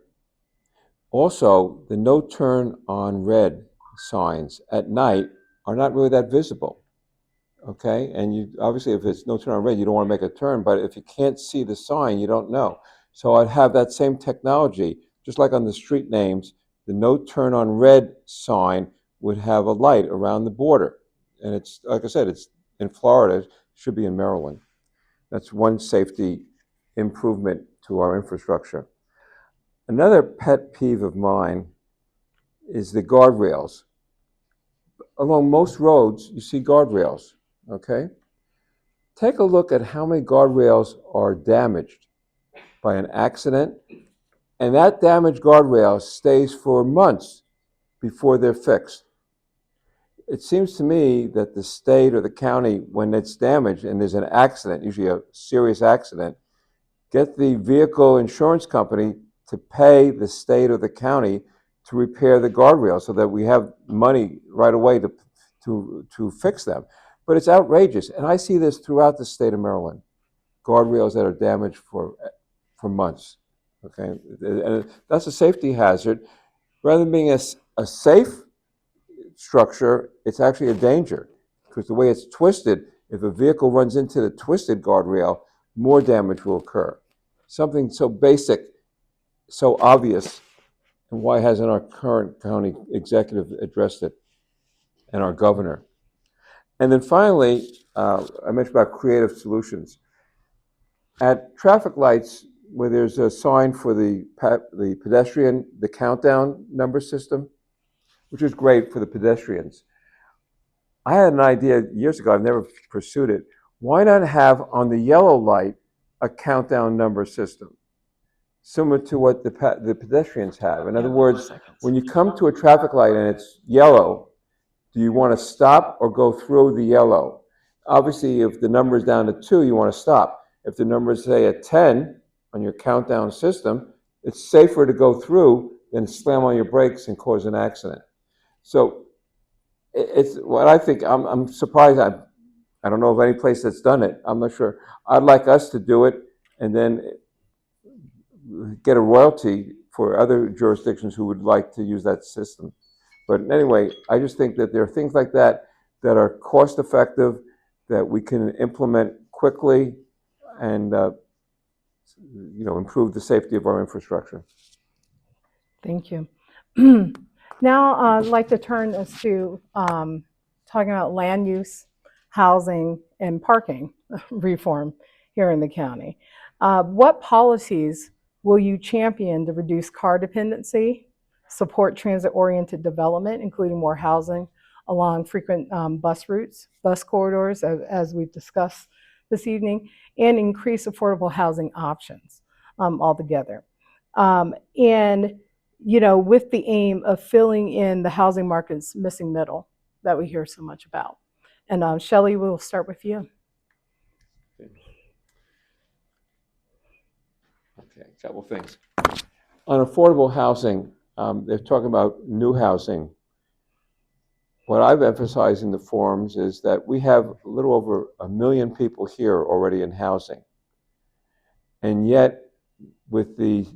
Also, the no turn on red signs at night are not really that visible. Okay, and you obviously, if it's no turn on red, you don't want to make a turn, but if you can't see the sign, you don't know. So I'd have that same technology, just like on the street names, the no turn on red sign would have a light around the border. And it's, like I said, it's in Florida, it should be in Maryland. That's one safety improvement to our infrastructure. Another pet peeve of mine is the guardrails. Along most roads, you see guardrails. Okay? Take a look at how many guardrails are damaged by an accident, and that damaged guardrail stays for months before they're fixed. It seems to me that the state or the county, when it's damaged and there's an accident, usually a serious accident, get the vehicle insurance company to pay the state or the county to repair the guardrail so that we have money right away to fix them. But it's outrageous, and I see this throughout the state of Maryland, guardrails that are damaged for months, okay? And that's a safety hazard. Rather than being a safe structure, it's actually a danger, because the way it's twisted, if a vehicle runs into the twisted guardrail, more damage will occur. Something so basic, so obvious, and why hasn't our current county executive addressed it, and our governor? And then finally, I mentioned about creative solutions. At traffic lights, where there's a sign for the pedestrian, the countdown number system, which is great for the pedestrians. I had an idea years ago, I've never pursued it. Why not have on the yellow light a countdown number system, similar to what the pedestrians have? In other words, when you come to a traffic light and it's yellow, do you want to stop or go through the yellow? Obviously, if the number is down to 2, you want to stop. If the number is, say, at 10 on your countdown system, it's safer to go through than slam on your brakes and cause an accident. So it's what I think. I'm surprised. I don't know of any place that's done it. I'm not sure. I'd like us to do it and then get a royalty for other jurisdictions who would like to use that system. But anyway, I just think that there are things like that that are cost effective, that we can implement quickly and improve the safety of our infrastructure. Thank you. Now I'd like to turn us to talking about land use, housing, and parking reform here in the county. What policies will you champion to reduce car dependency, support transit-oriented development, including more housing along frequent bus routes, bus corridors, as we've discussed this evening, and increase affordable housing options altogether? And with the aim of filling in the housing market's missing middle that we hear so much about. And Shelley, we'll start with you. Okay, a couple things. On affordable housing, they're talking about new housing. What I've emphasized in the forums is that we have a little over 1 million people here already in housing. And yet, with the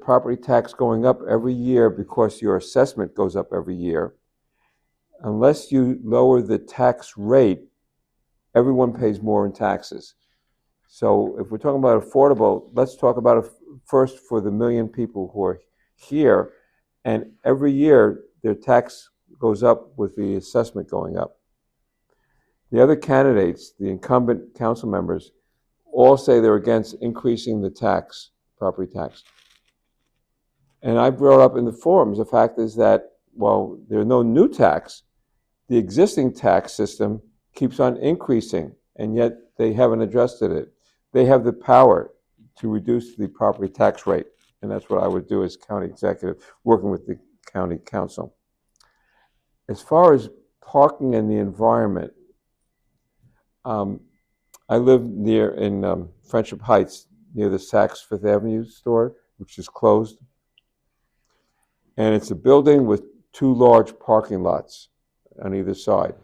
property tax going up every year because your assessment goes up every year, unless you lower the tax rate, everyone pays more in taxes. So if we're talking about affordable, let's talk about it first for the 1 million people who are here, and every year their tax goes up with the assessment going up. The other candidates, the incumbent council members, all say they're against increasing the tax, property tax. And I brought up in the forums, the fact is that while there's no new tax, the existing tax system keeps on increasing, and yet they haven't adjusted it. they have the power to reduce the property tax rate. And that's what I would do as county executive, working with the county council. As far as parking and the environment, I live near in Friendship Heights, near the Saks Fifth Avenue store, which is closed. And it's a building with 2 large parking lots on either side.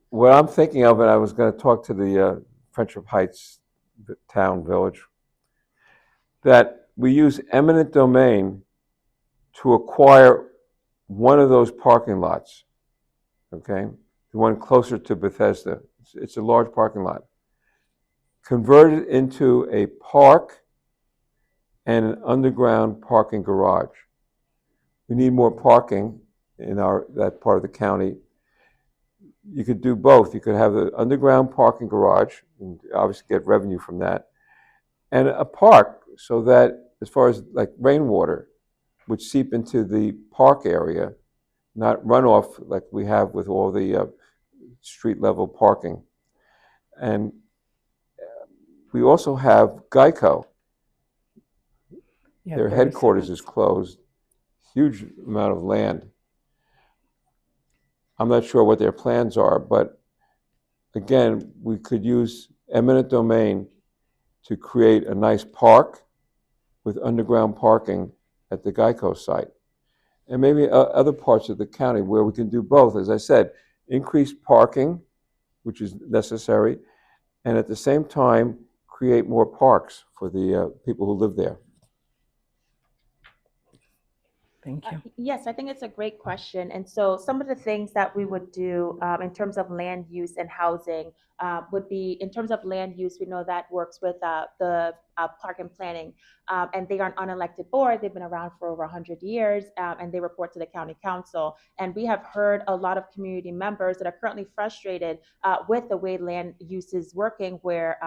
What I'm thinking of, and I was going to talk to the Friendship Heights town village, that we use eminent domain to acquire one of those parking lots, okay? The one closer to Bethesda. It's a large parking lot. Convert it into a park and an underground parking garage. We need more parking in that part of the county. You could do both. You could have the underground parking garage, and obviously get revenue from that, and a park, so that as far as like rainwater would seep into the park area, not runoff like we have with all the street level parking. And we also have Geico. Yeah, Their 30 headquarters seconds. is closed, huge amount of land. I'm not sure what their plans are, but again, we could use eminent domain to create a nice park with underground parking at the Geico site. And maybe other parts of the county where we can do both. As I said, increase parking, which is necessary, and at the same time, create more parks for the people who live there. Thank you. Yes, I think it's a great question. And so some of the things that we would do in terms of land use and housing would be in terms of land use, we know that works with the park and planning. And they are an unelected board. They've been around for over 100 years and they report to the county council. And we have heard a lot of community members that are currently frustrated with the way land use is working, where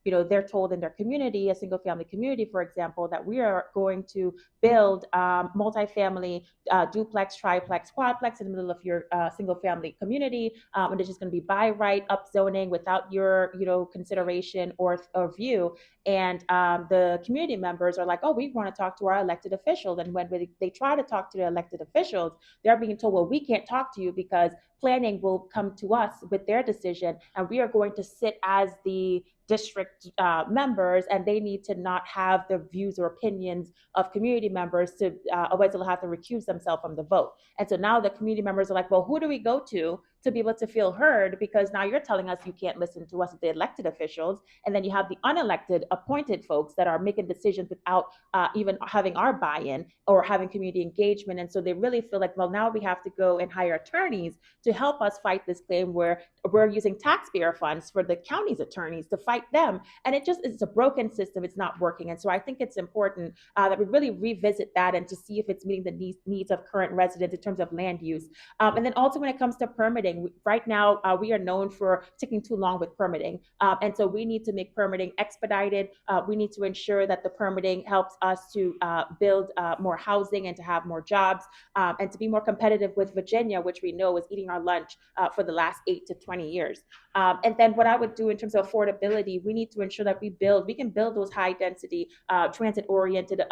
they're told in their community, a single family community, for example, that we are going to build multifamily duplex, triplex, quadplex in the middle of your single family community, and it's just going to be by right upzoning without your consideration or view. And the community members are like, oh, we want to talk to our elected officials. And when they try to talk to the elected officials, they're being told, well, we can't talk to you because planning will come to us with their decision, and we are going to sit as the district members, and they need to not have the views or opinions of community members to otherwise they'll have to recuse themselves from the vote. And so now the community members are like, well, who do we go to be able to feel heard? Because now you're telling us you can't listen to us, the elected officials, and then you have the unelected appointed folks that are making decisions without even having our buy-in or having community engagement. And so they really feel like, well, now we have to go and hire attorneys to help us fight this claim, where we're using taxpayer funds for the county's attorneys to fight them. And it's a broken system. It's not working. And so I think it's important that we really revisit that and to see if it's meeting the needs of current residents in terms of land use. And then also when it comes to permitting, right now we are known for taking too long with permitting. And so we need to make permitting expedited. We need to ensure that the permitting helps us to build more housing and to have more jobs and to be more competitive with Virginia, which we know is eating our lunch for the last 8 to 20 years. And then what I would do in terms of affordability, we need to ensure that we can build those high density transit oriented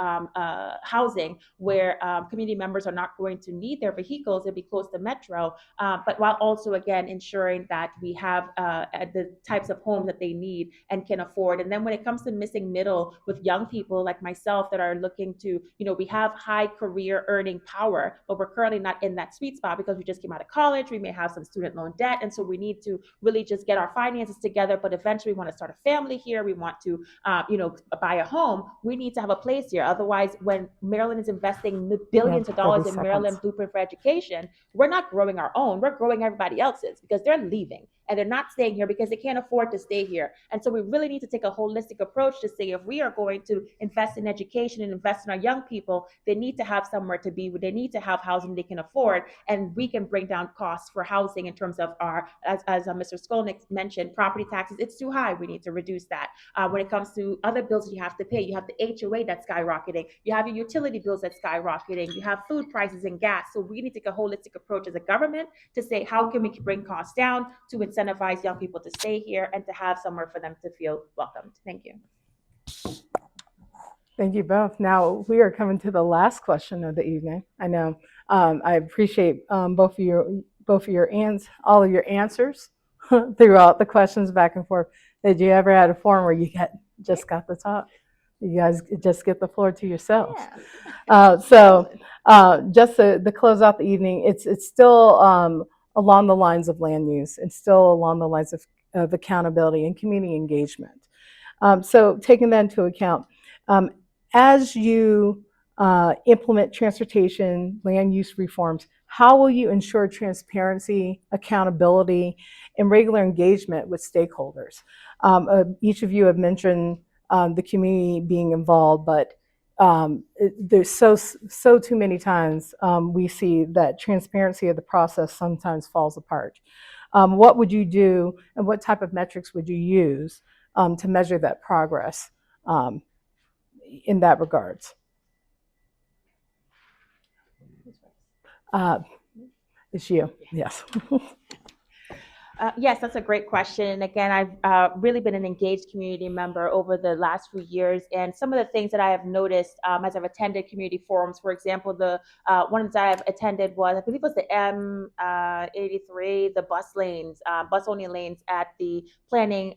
housing where community members are not going to need their vehicles and be close to metro, but while also again ensuring that we have the types of homes that they need and can afford. And then when it comes to missing middle with young people like myself that are looking to, we have high career earning power, but we're currently not in that sweet spot because we just came out of college. We may have some student loan debt. And so we need to really just get our finances together. But eventually we want to start a family here. We want to, buy a home. We need to have a place here. Otherwise, when Maryland is investing billions of dollars in Maryland Blueprint for Education, we're not growing our own. We're growing everybody else's because they're leaving and they're not staying here because they can't afford to stay here. And so we really need to take a holistic approach to say, if we are going to invest in education and invest in our young people, they need to have somewhere to be. They need to have housing they can afford, and we can bring down costs for housing in terms of our, as Mr. Skolnick mentioned, property taxes. It's too high. We need to reduce that. When it comes to other bills you have to pay, you have the HOA that's skyrocketing. You have your utility bills that's skyrocketing. You have food prices and gas. So we need to take a holistic approach as a government to say, how can we bring costs down to incentivize incentivize young people to stay here and to have somewhere for them to feel welcomed. Thank you. Thank you both. Now we are coming to the last question of the evening. I know I appreciate all of your answers throughout the questions back and forth. Did you ever had a forum where you just got the top? You guys just get the floor to yourselves. Yeah. Just to close out the evening, it's still along the lines of land use. It's still along the lines of accountability and community engagement. So taking that into account, as you implement transportation land use reforms, how will you ensure transparency, accountability, and regular engagement with stakeholders? Each of you have mentioned the community being involved, but there's so too many times we see that transparency of the process sometimes falls apart. What would you do, and what type of metrics would you use to measure that progress in that regards? It's you, yes. Yes, that's a great question. And again, I've really been an engaged community member over the last few years. And some of the things that I have noticed as I've attended community forums, for example, the one that I've attended was, I believe it was the M83, the bus lanes, bus only lanes at the planning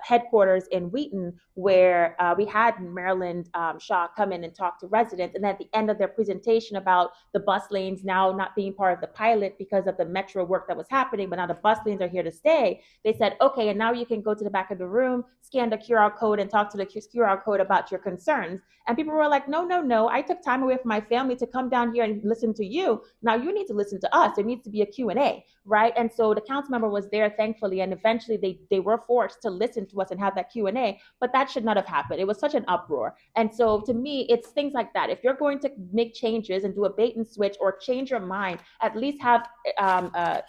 headquarters in Wheaton, where we had Maryland Shaw come in and talk to residents. And then at the end of their presentation about the bus lanes now not being part of the pilot because of the metro work that was happening, but now the bus lanes are here to stay. They said, okay, and now you can go to the back of the room, scan the QR code, and talk to the QR code about your concerns. And people were like, no, I took time away from my family to come down here and listen to you. Now you need to listen to us. There needs to be a Q&A, right? And so the council member was there, thankfully, and eventually they were forced to listen to us and have that Q&A, but that should not have happened. It was such an uproar. And so to me, it's things like that. If you're going to make changes and do a bait and switch or change your mind, at least have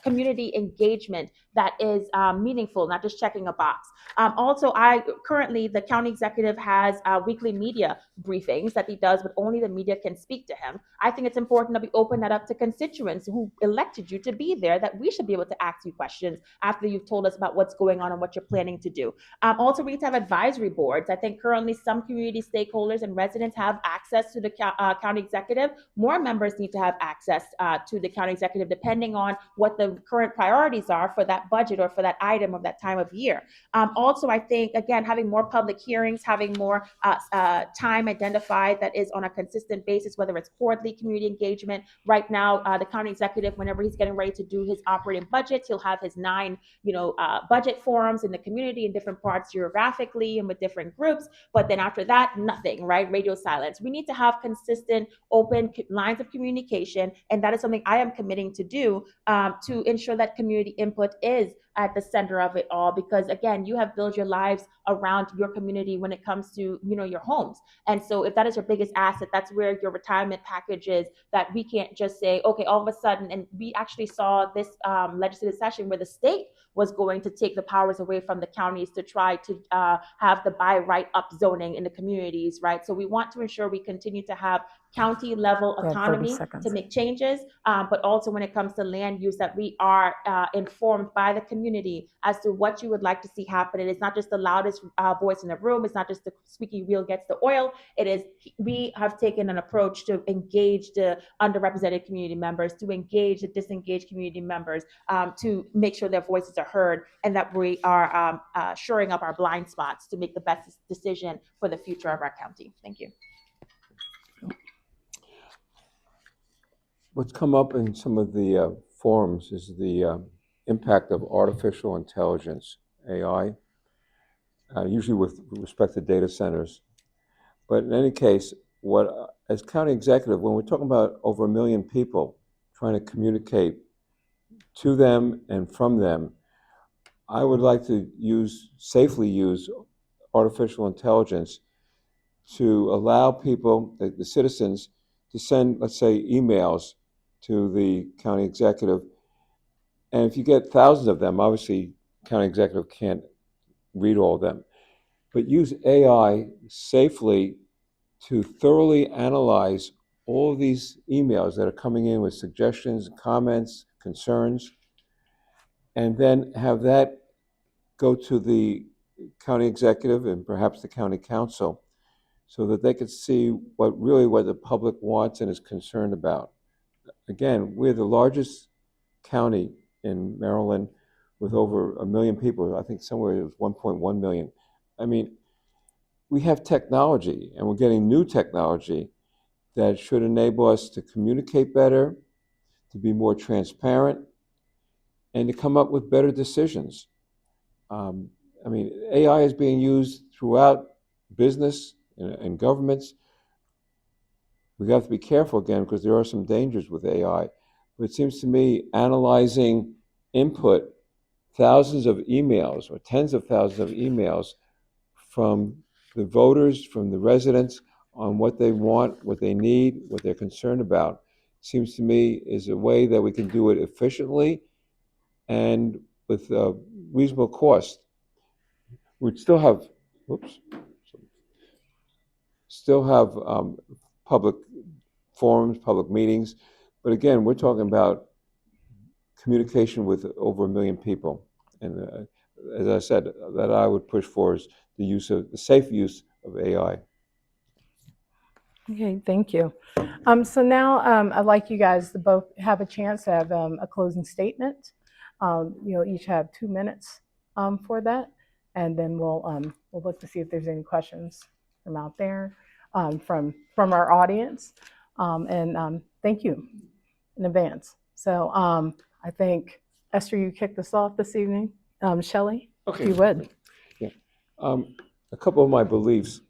community engagement that is meaningful, not just checking a box. Also, currently the county executive has weekly media briefings that he does, but only the media can speak to him. I think it's important that we open that up to constituents who elected you to be there, that we should be able to ask you questions after you've told us about what's going on and what you're planning to do. Also, we need to have advisory boards. I think currently some community stakeholders and residents have access to the county executive. More members need to have access to the county executive, depending on what the current priorities are for that budget or for that item of that time of year. Also, I think, again, having more public hearings, having more time identified that is on a consistent basis, whether it's quarterly community engagement. Right now, the county executive, whenever he's getting ready to do his operating budgets, he'll have his 9 budget forums in the community in different parts geographically and with different groups. But then after that, nothing, right? Radio silence. We need to have consistent, open lines of communication. And that is something I am committing to do to ensure that community input is at the center of it all, because again, you have built your lives around your community when it comes to your homes. And so if that is your biggest asset, that's where your retirement package is, that we can't just say, okay, all of a sudden. And we actually saw this legislative session where the state was going to take the powers away from the counties to try to have the by right up zoning in the communities, right? So we want to ensure we continue to have county level autonomy to make changes, but also when it comes to land use, that we are informed by the community as to what you would like to see happen. It is not just the loudest voice in the room. It's not just the squeaky wheel gets the oil. It is, we have taken an approach to engage the underrepresented community members, to engage the disengaged community members, to make sure their voices are heard, and that we are shoring up our blind spots to make the best decision for the future of our county. Thank you. What's come up in some of the forums is the impact of artificial intelligence, AI, usually with respect to data centers. But in any case, as county executive, when we're talking about over 1 million people trying to communicate to them and from them, I would like to safely use artificial intelligence to allow people, the citizens, to send, let's say, emails to the county executive. And if you get thousands of them, obviously, county executive can't read all of them. But use AI safely to thoroughly analyze all of these emails that are coming in with suggestions, comments, concerns, and then have that go to the county executive and perhaps the county council so that they could see what the public wants and is concerned about. Again, we're the largest county in Maryland with over 1 million people. I think somewhere it was 1.1 million. I mean, we have technology, and we're getting new technology that should enable us to communicate better, to be more transparent, and to come up with better decisions. I mean, AI is being used throughout business and governments. We have to be careful again because there are some dangers with AI. But it seems to me analyzing input, thousands of emails or tens of thousands of emails from the voters, from the residents on what they want, what they need, what they're concerned about, seems to me is a way that we can do it efficiently and with a reasonable cost. We'd still have, public forums, public meetings, but again, we're talking about communication with over 1 million people. And as I said, that I would push for is the safe use of AI. Okay, thank you. So now I'd like you guys to both have a chance to have a closing statement. Each have 2 minutes for that, and then we'll look to see if there's any questions from out there, from our audience. And thank you in advance. So I think, Esther, you kicked us off this evening. Shelley, if you would. Yeah. A couple of my beliefs.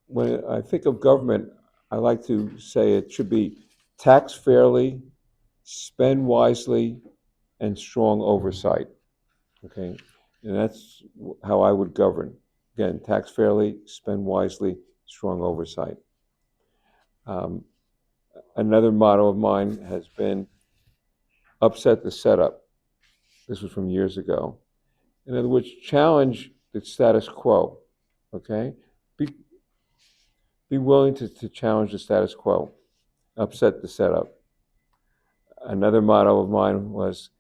When I think of government, I like to say it should be tax fairly, spend wisely, and strong oversight. Okay, and that's how I would govern. Again, tax fairly, spend wisely, strong oversight. Another motto of mine has been upset the setup. This was from years ago. In other words, challenge the status quo. Okay, be willing to challenge the status quo, upset the setup. Another motto of mine was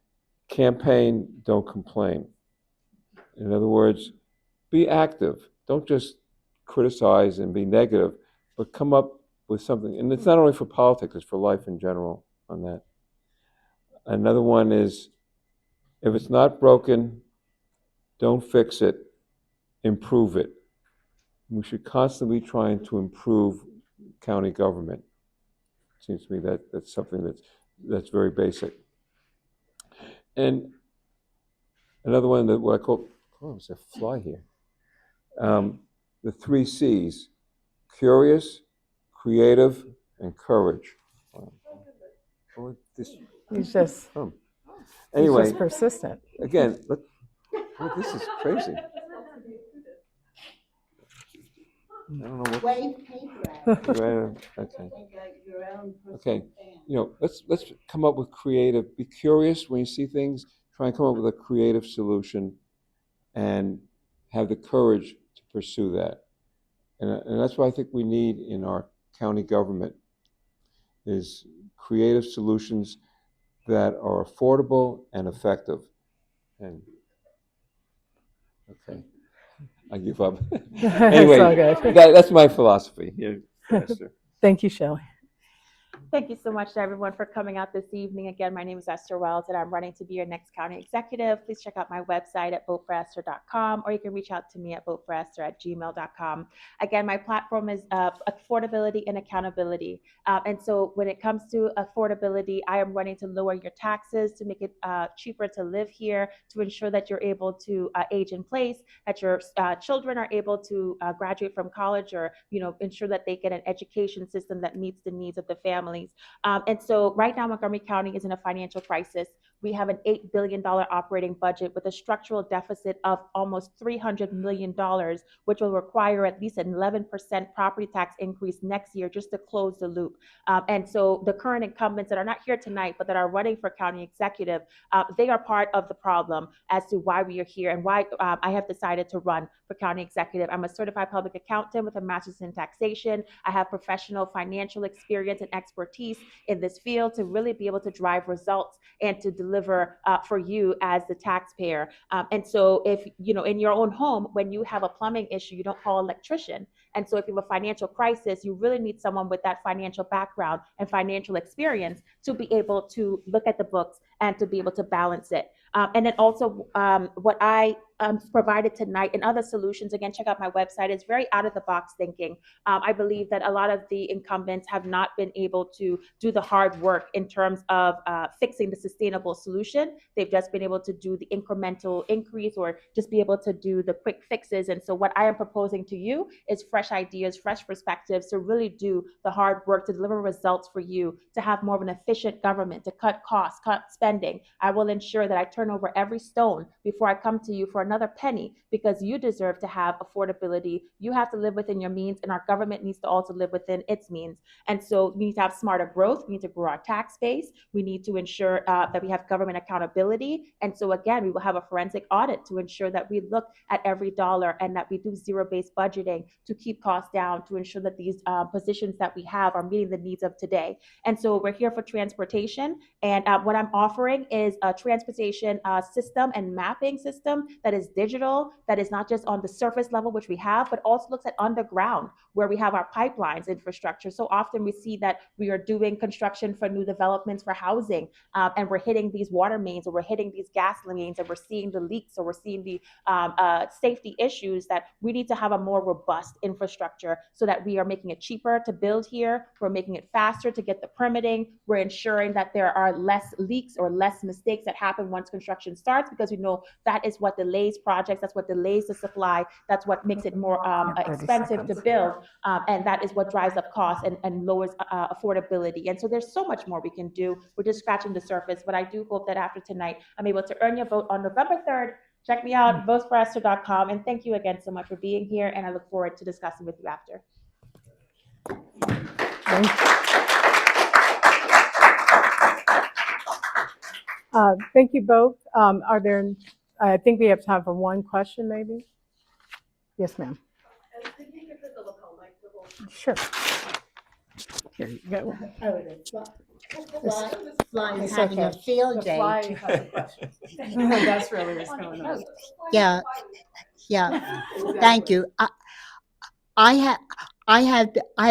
campaign, don't complain. In other words, be active. Don't just criticize and be negative, but come up with something. And it's not only for politics, it's for life in general on that. Another one is, if it's not broken, don't fix it, improve it. We should constantly be trying to improve county government. It seems to me that's something that's very basic. And another one that what I call, there's a fly here. The 3 C's: curious, creative, and courage. He's just Anyway, he's just persistent. Again, this is crazy. I don't know what. Okay. Okay. Let's come up with creative. Be curious when you see things. Try and come up with a creative solution, and have the courage to pursue that. And that's what I think we need in our county government is creative solutions that are affordable and effective. And okay, I give up. Anyway, It's all good. that's my philosophy. Here, Esther. Thank you, Shelley. Thank you so much to everyone for coming out this evening. Again, my name is Esther Wells, and I'm running to be your next county executive. Please check out my website at voteforesther.com, or you can reach out to me at voteforesther@gmail.com. Again, my platform is affordability and accountability. And so when it comes to affordability, I am running to lower your taxes, to make it cheaper to live here, to ensure that you're able to age in place, that your children are able to graduate from college, or ensure that they get an education system that meets the needs of the families. And so right now, Montgomery County is in a financial crisis. We have an $8 billion operating budget with a structural deficit of almost $300 million, which will require at least an 11% property tax increase next year just to close the loop. And so the current incumbents that are not here tonight, but that are running for county executive, they are part of the problem as to why we are here and why I have decided to run for county executive. I'm a certified public accountant with a master's in taxation. I have professional financial experience and expertise in this field to really be able to drive results and to deliver deliver for you as the taxpayer. And so if, in your own home, when you have a plumbing issue, you don't call an electrician. And so if you have a financial crisis, you really need someone with that financial background and financial experience to be able to look at the books and to be able to balance it. And then also what I provided tonight and other solutions, again, check out my website, is very out of the box thinking. I believe that a lot of the incumbents have not been able to do the hard work in terms of fixing the sustainable solution. They've just been able to do the incremental increase or just be able to do the quick fixes. And so what I am proposing to you is fresh ideas, fresh perspectives to really do the hard work to deliver results for you, to have more of an efficient government, to cut costs, cut spending. I will ensure that I turn over every stone before I come to you for another penny, because you deserve to have affordability. You have to live within your means, and our government needs to also live within its means. And so we need to have smarter growth. We need to grow our tax base. We need to ensure that we have government accountability. And so again, we will have a forensic audit to ensure that we look at every dollar and that we do zero-based budgeting to keep costs down, to ensure that these positions that we have are meeting the needs of today. And so we're here for transportation. And what I'm offering is a transportation system and mapping system that is digital, that is not just on the surface level, which we have, but also looks at underground, where we have our pipelines infrastructure. So often we see that we are doing construction for new developments for housing, and we're hitting these water mains, or we're hitting these gas mains, and we're seeing the leaks, or we're seeing the safety issues, that we need to have a more robust infrastructure so that we are making it cheaper to build here. We're making it faster to get the permitting. We're ensuring that there are less leaks or less mistakes that happen once construction starts, because we know that is what delays projects, that's what delays the supply, that's what makes it more expensive to build, and that is what drives up costs and lowers affordability. And so there's so much more we can do. We're just scratching the surface, but I do hope that after tonight, I'm able to earn your vote on November 3rd. Check me out, voteforesther.com, and thank you again so much for being here, and I look forward to discussing with you after. Thank you both. Are there, I think we have time for one question, maybe? Yes, ma'am. Sure. Here you go. The fly is It's having a okay. field The day. fly has a question. That's really what's going on. Yeah, thank you. I have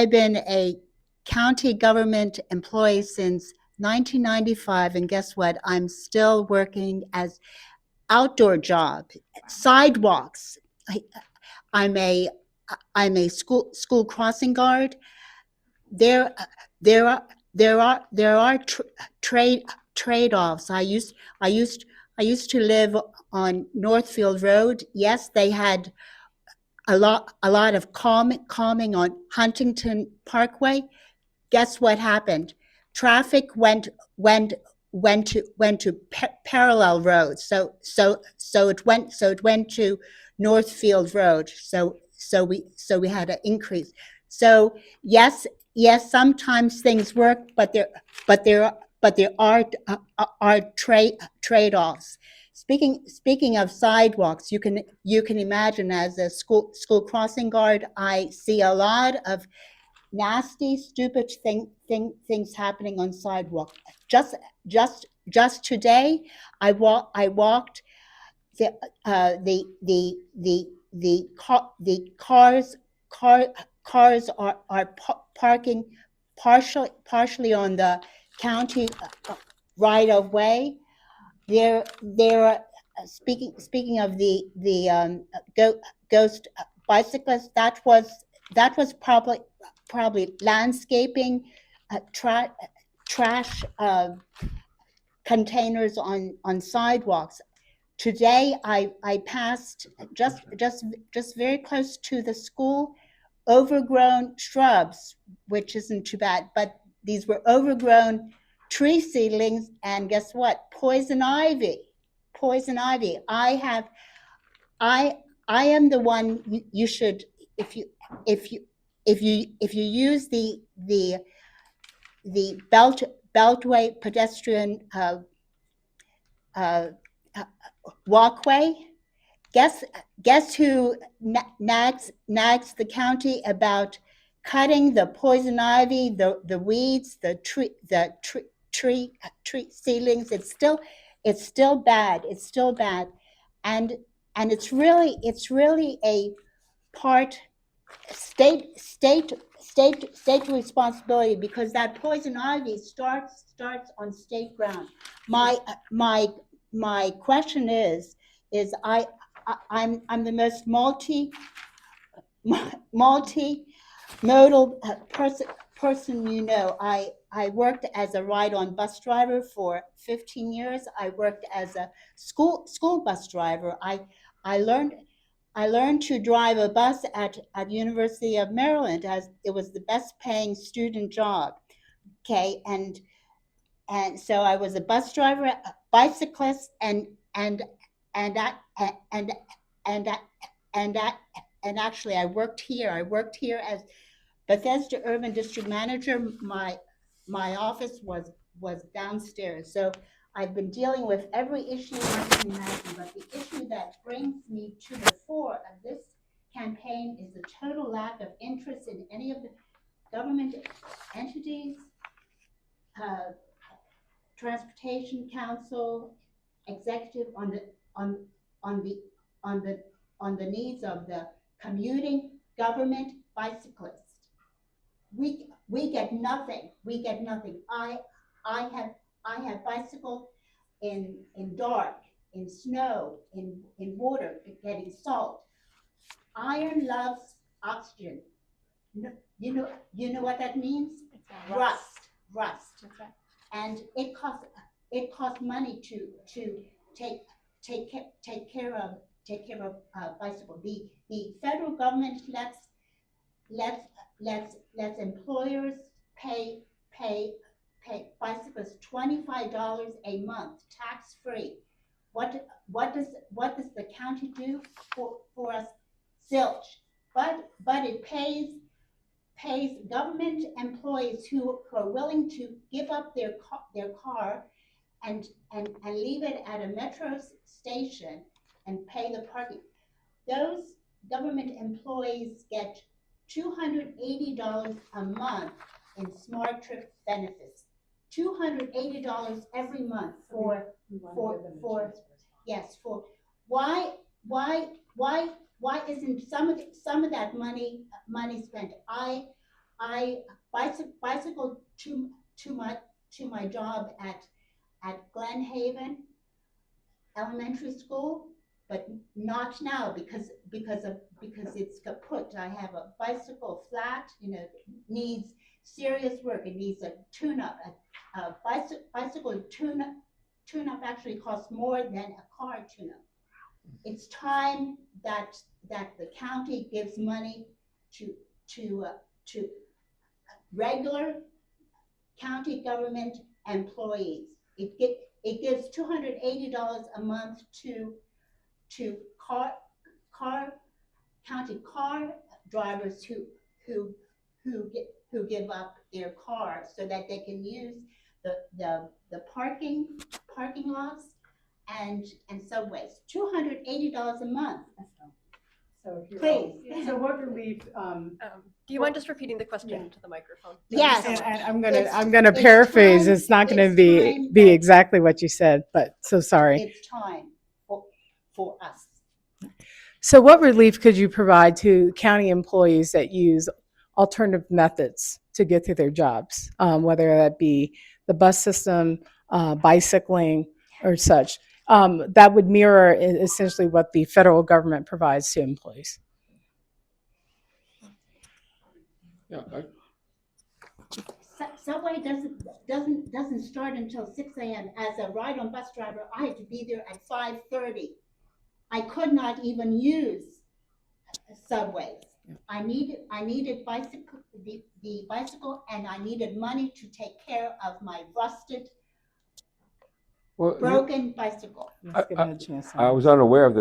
been a county government employee since 1995, and guess what? I'm still working as outdoor job, sidewalks. I'm a school crossing guard. There are trade-offs. I used to live on Northfield Road. Yes, they had a lot of calming on Huntington Parkway. Guess what happened? Traffic went to parallel roads. So it went to Northfield Road. So we had an increase. So yes, sometimes things work, but there are trade-offs. Speaking of sidewalks, you can imagine, as a school crossing guard, I see a lot of nasty, stupid things happening on sidewalk. Just today, I walked the cars are parking partially on the county right of way. There are speaking of the ghost bicyclist. That was probably landscaping, trash containers on sidewalks. Today I passed just very close to the school, overgrown shrubs, which isn't too bad, but these were overgrown tree seedlings, and guess what? Poison ivy. I am the one you should, if you use the beltway pedestrian walkway. Guess who nags the county about cutting the poison ivy, the weeds, the tree seedlings? It's still bad. It's still bad, and it's really a part state responsibility, because that poison ivy starts on state ground. My question is I'm the most multimodal person you know. I worked as a ride-on bus driver for 15 years. I worked as a school bus driver. I learned to drive a bus at University of Maryland, as it was the best paying student job. Okay, and so I was a bus driver, a bicyclist, and that and and and and actually I worked here. I worked here as Bethesda Urban District Manager. My office was downstairs. So I've been dealing with every issue I can imagine, but the issue that brings me to the fore of this campaign is the total lack of interest in any of the government entities, Transportation Council, executive on the needs of the commuting government bicyclist. We get nothing. We get nothing. I have bicycled in dark, in snow, in water, getting salt. Iron loves oxygen. You know what that means? Rust. That's right. And it costs money to take care of bicycle. The federal government lets employers pay bicyclists $25 a month, tax free. What does the county do for us? Zilch. But it pays government employees who are willing to give up their car and leave it at a metro station and pay the parking. Those government employees get $280 a month in Smart Trip benefits. $280 every month for why isn't some of that money spent? I bicycled to my job at Glen Haven Elementary School, but not now because it's kaput. I have a bicycle flat, needs serious work. It needs a tune-up. A bicycle tune-up actually costs more than a car tune-up. It's time that the county gives money to regular county government employees. It gives $280 a month to county car drivers who give up their cars so that they can use the parking lots and subways. $280 a month. Please. So what relief? Do you mind just repeating the question to the microphone? Yes. And I'm It's gonna paraphrase. time- It's not gonna it's be time that- exactly what you said, but so sorry. It's time for us. So what relief could you provide to county employees that use alternative methods to get to their jobs, whether that be the bus system, bicycling, or such? That would mirror essentially what the federal government provides to employees. Yeah, Subway doesn't start until 6 a.m. As a ride-on bus driver, I had to be there at 5:30. I could not even use subways. I needed bicycle, the bicycle, and I needed money to take care of my rusted, broken bicycle. Let's give them a chance. I was unaware of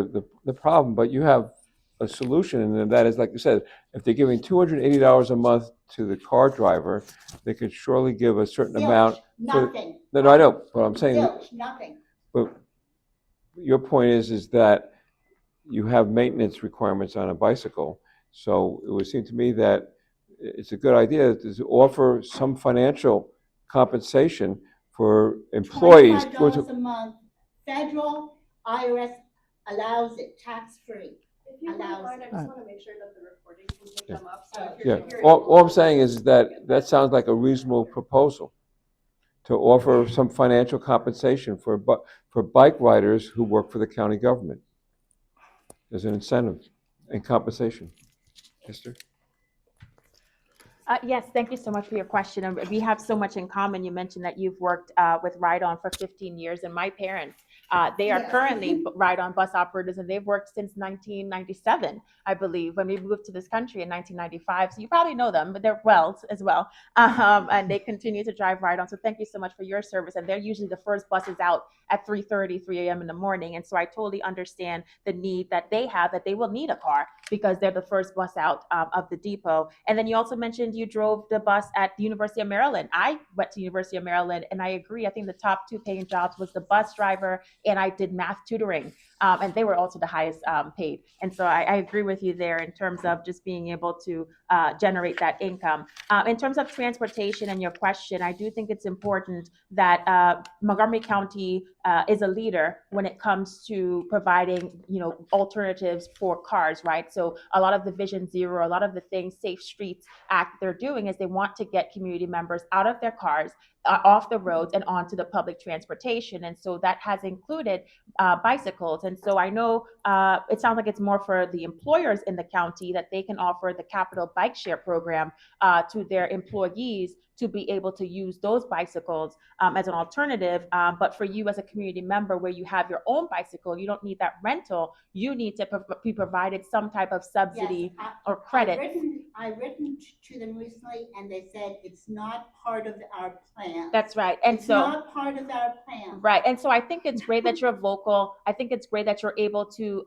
the problem, but you have a solution, and that is, like you said, if they're giving $280 a month to the car driver, they could surely give a certain amount. Nothing. No, I know, but I'm saying, Zilch, nothing. but your point is that you have maintenance requirements on a bicycle. So it would seem to me that it's a good idea to offer some financial compensation for employees. $25 a month federal IRS allows it tax-free. If you Allows wouldn't mind, I it. just want to make sure that the recording can pick them up. So if Yeah, you're hearing all I'm saying is that sounds like a reasonable proposal to offer some financial compensation for bike riders who work for the county government. There's an incentive and compensation. Esther? Yes, thank you so much for your question. And we have so much in common. You mentioned that you've worked with Ride On for 15 years, and my parents, they are Yes. currently Ride On bus operators, and they've worked since 1997, I believe, when we moved to this country in 1995. So you probably know them, but they're well as well. And they continue to drive Ride On. So thank you so much for your service. And they're usually the first buses out at 3:30, 3 a.m. in the morning. And so I totally understand the need that they have, that they will need a car because they're the first bus out of the depot. And then you also mentioned you drove the bus at the University of Maryland. I went to University of Maryland, and I agree. I think the top two paying jobs was the bus driver, and I did math tutoring, and they were also the highest paid. And so I agree with you there in terms of just being able to generate that income. In terms of transportation and your question, I do think it's important that Montgomery County is a leader when it comes to providing, alternatives for cars, right? So a lot of the Vision Zero, a lot of the things, Safe Streets Act, they're doing is they want to get community members out of their cars, off the roads and onto the public transportation. And so that has included bicycles. And so I know it sounds like it's more for the employers in the county that they can offer the Capital Bike Share program to their employees to be able to use those bicycles as an alternative. But for you as a community member where you have your own bicycle, you don't need that rental. You need to be provided some type of subsidy Yes, or credit. I've written to them recently, and they said it's not part of our plan. That's right. And It's so not part of our plan. right. And so I think it's great that you're vocal. I think it's great that you're able to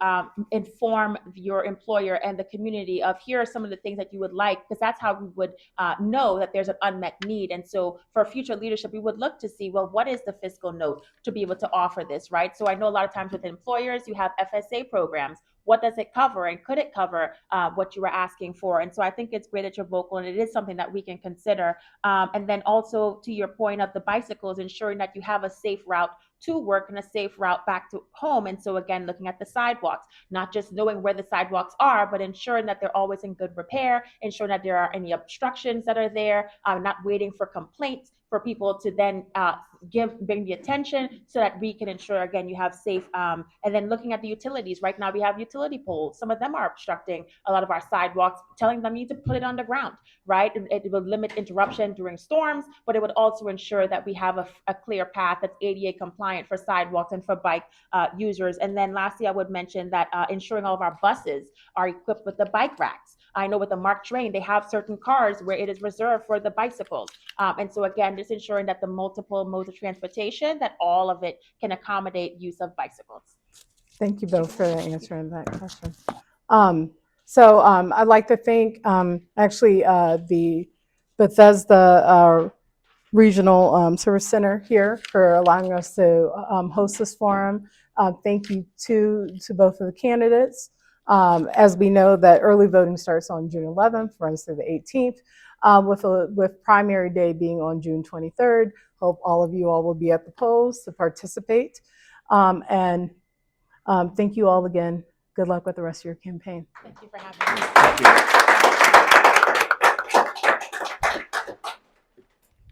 inform your employer and the community of here are some of the things that you would like, because that's how we would know that there's an unmet need. And so for future leadership, we would look to see, well, what is the fiscal note to be able to offer this, right? So I know a lot of times with employers, you have FSA programs. What does it cover, and could it cover what you were asking for? And so I think it's great that you're vocal, and it is something that we can consider. And then also to your point of the bicycles, ensuring that you have a safe route to work and a safe route back to home. And so again, looking at the sidewalks, not just knowing where the sidewalks are, but ensuring that they're always in good repair, ensuring that there are any obstructions that are there, not waiting for complaints for people to then bring the attention so that we can ensure, again, you have safe, and then looking at the utilities. Right now we have utility poles. Some of them are obstructing a lot of our sidewalks, telling them you need to put it underground, right? It will limit interruption during storms, but it would also ensure that we have a clear path that's ADA compliant for sidewalks and for bike users. And then lastly, I would mention that ensuring all of our buses are equipped with the bike racks. I know with the Mark Train, they have certain cars where it is reserved for the bicycles. And so again, just ensuring that the multiple modes of transportation, that all of it can accommodate use of bicycles. Thank you both for answering that question. I'd like to thank the Bethesda Regional Service Center here for allowing us to host this forum. Thank you to both of the candidates. As we know that early voting starts on June 11th, runs through the 18th, with primary day being on June 23rd. Hope all of you all will be at the polls to participate. And thank you all again. Good luck with the rest of your campaign. Thank you for having me. Thank you.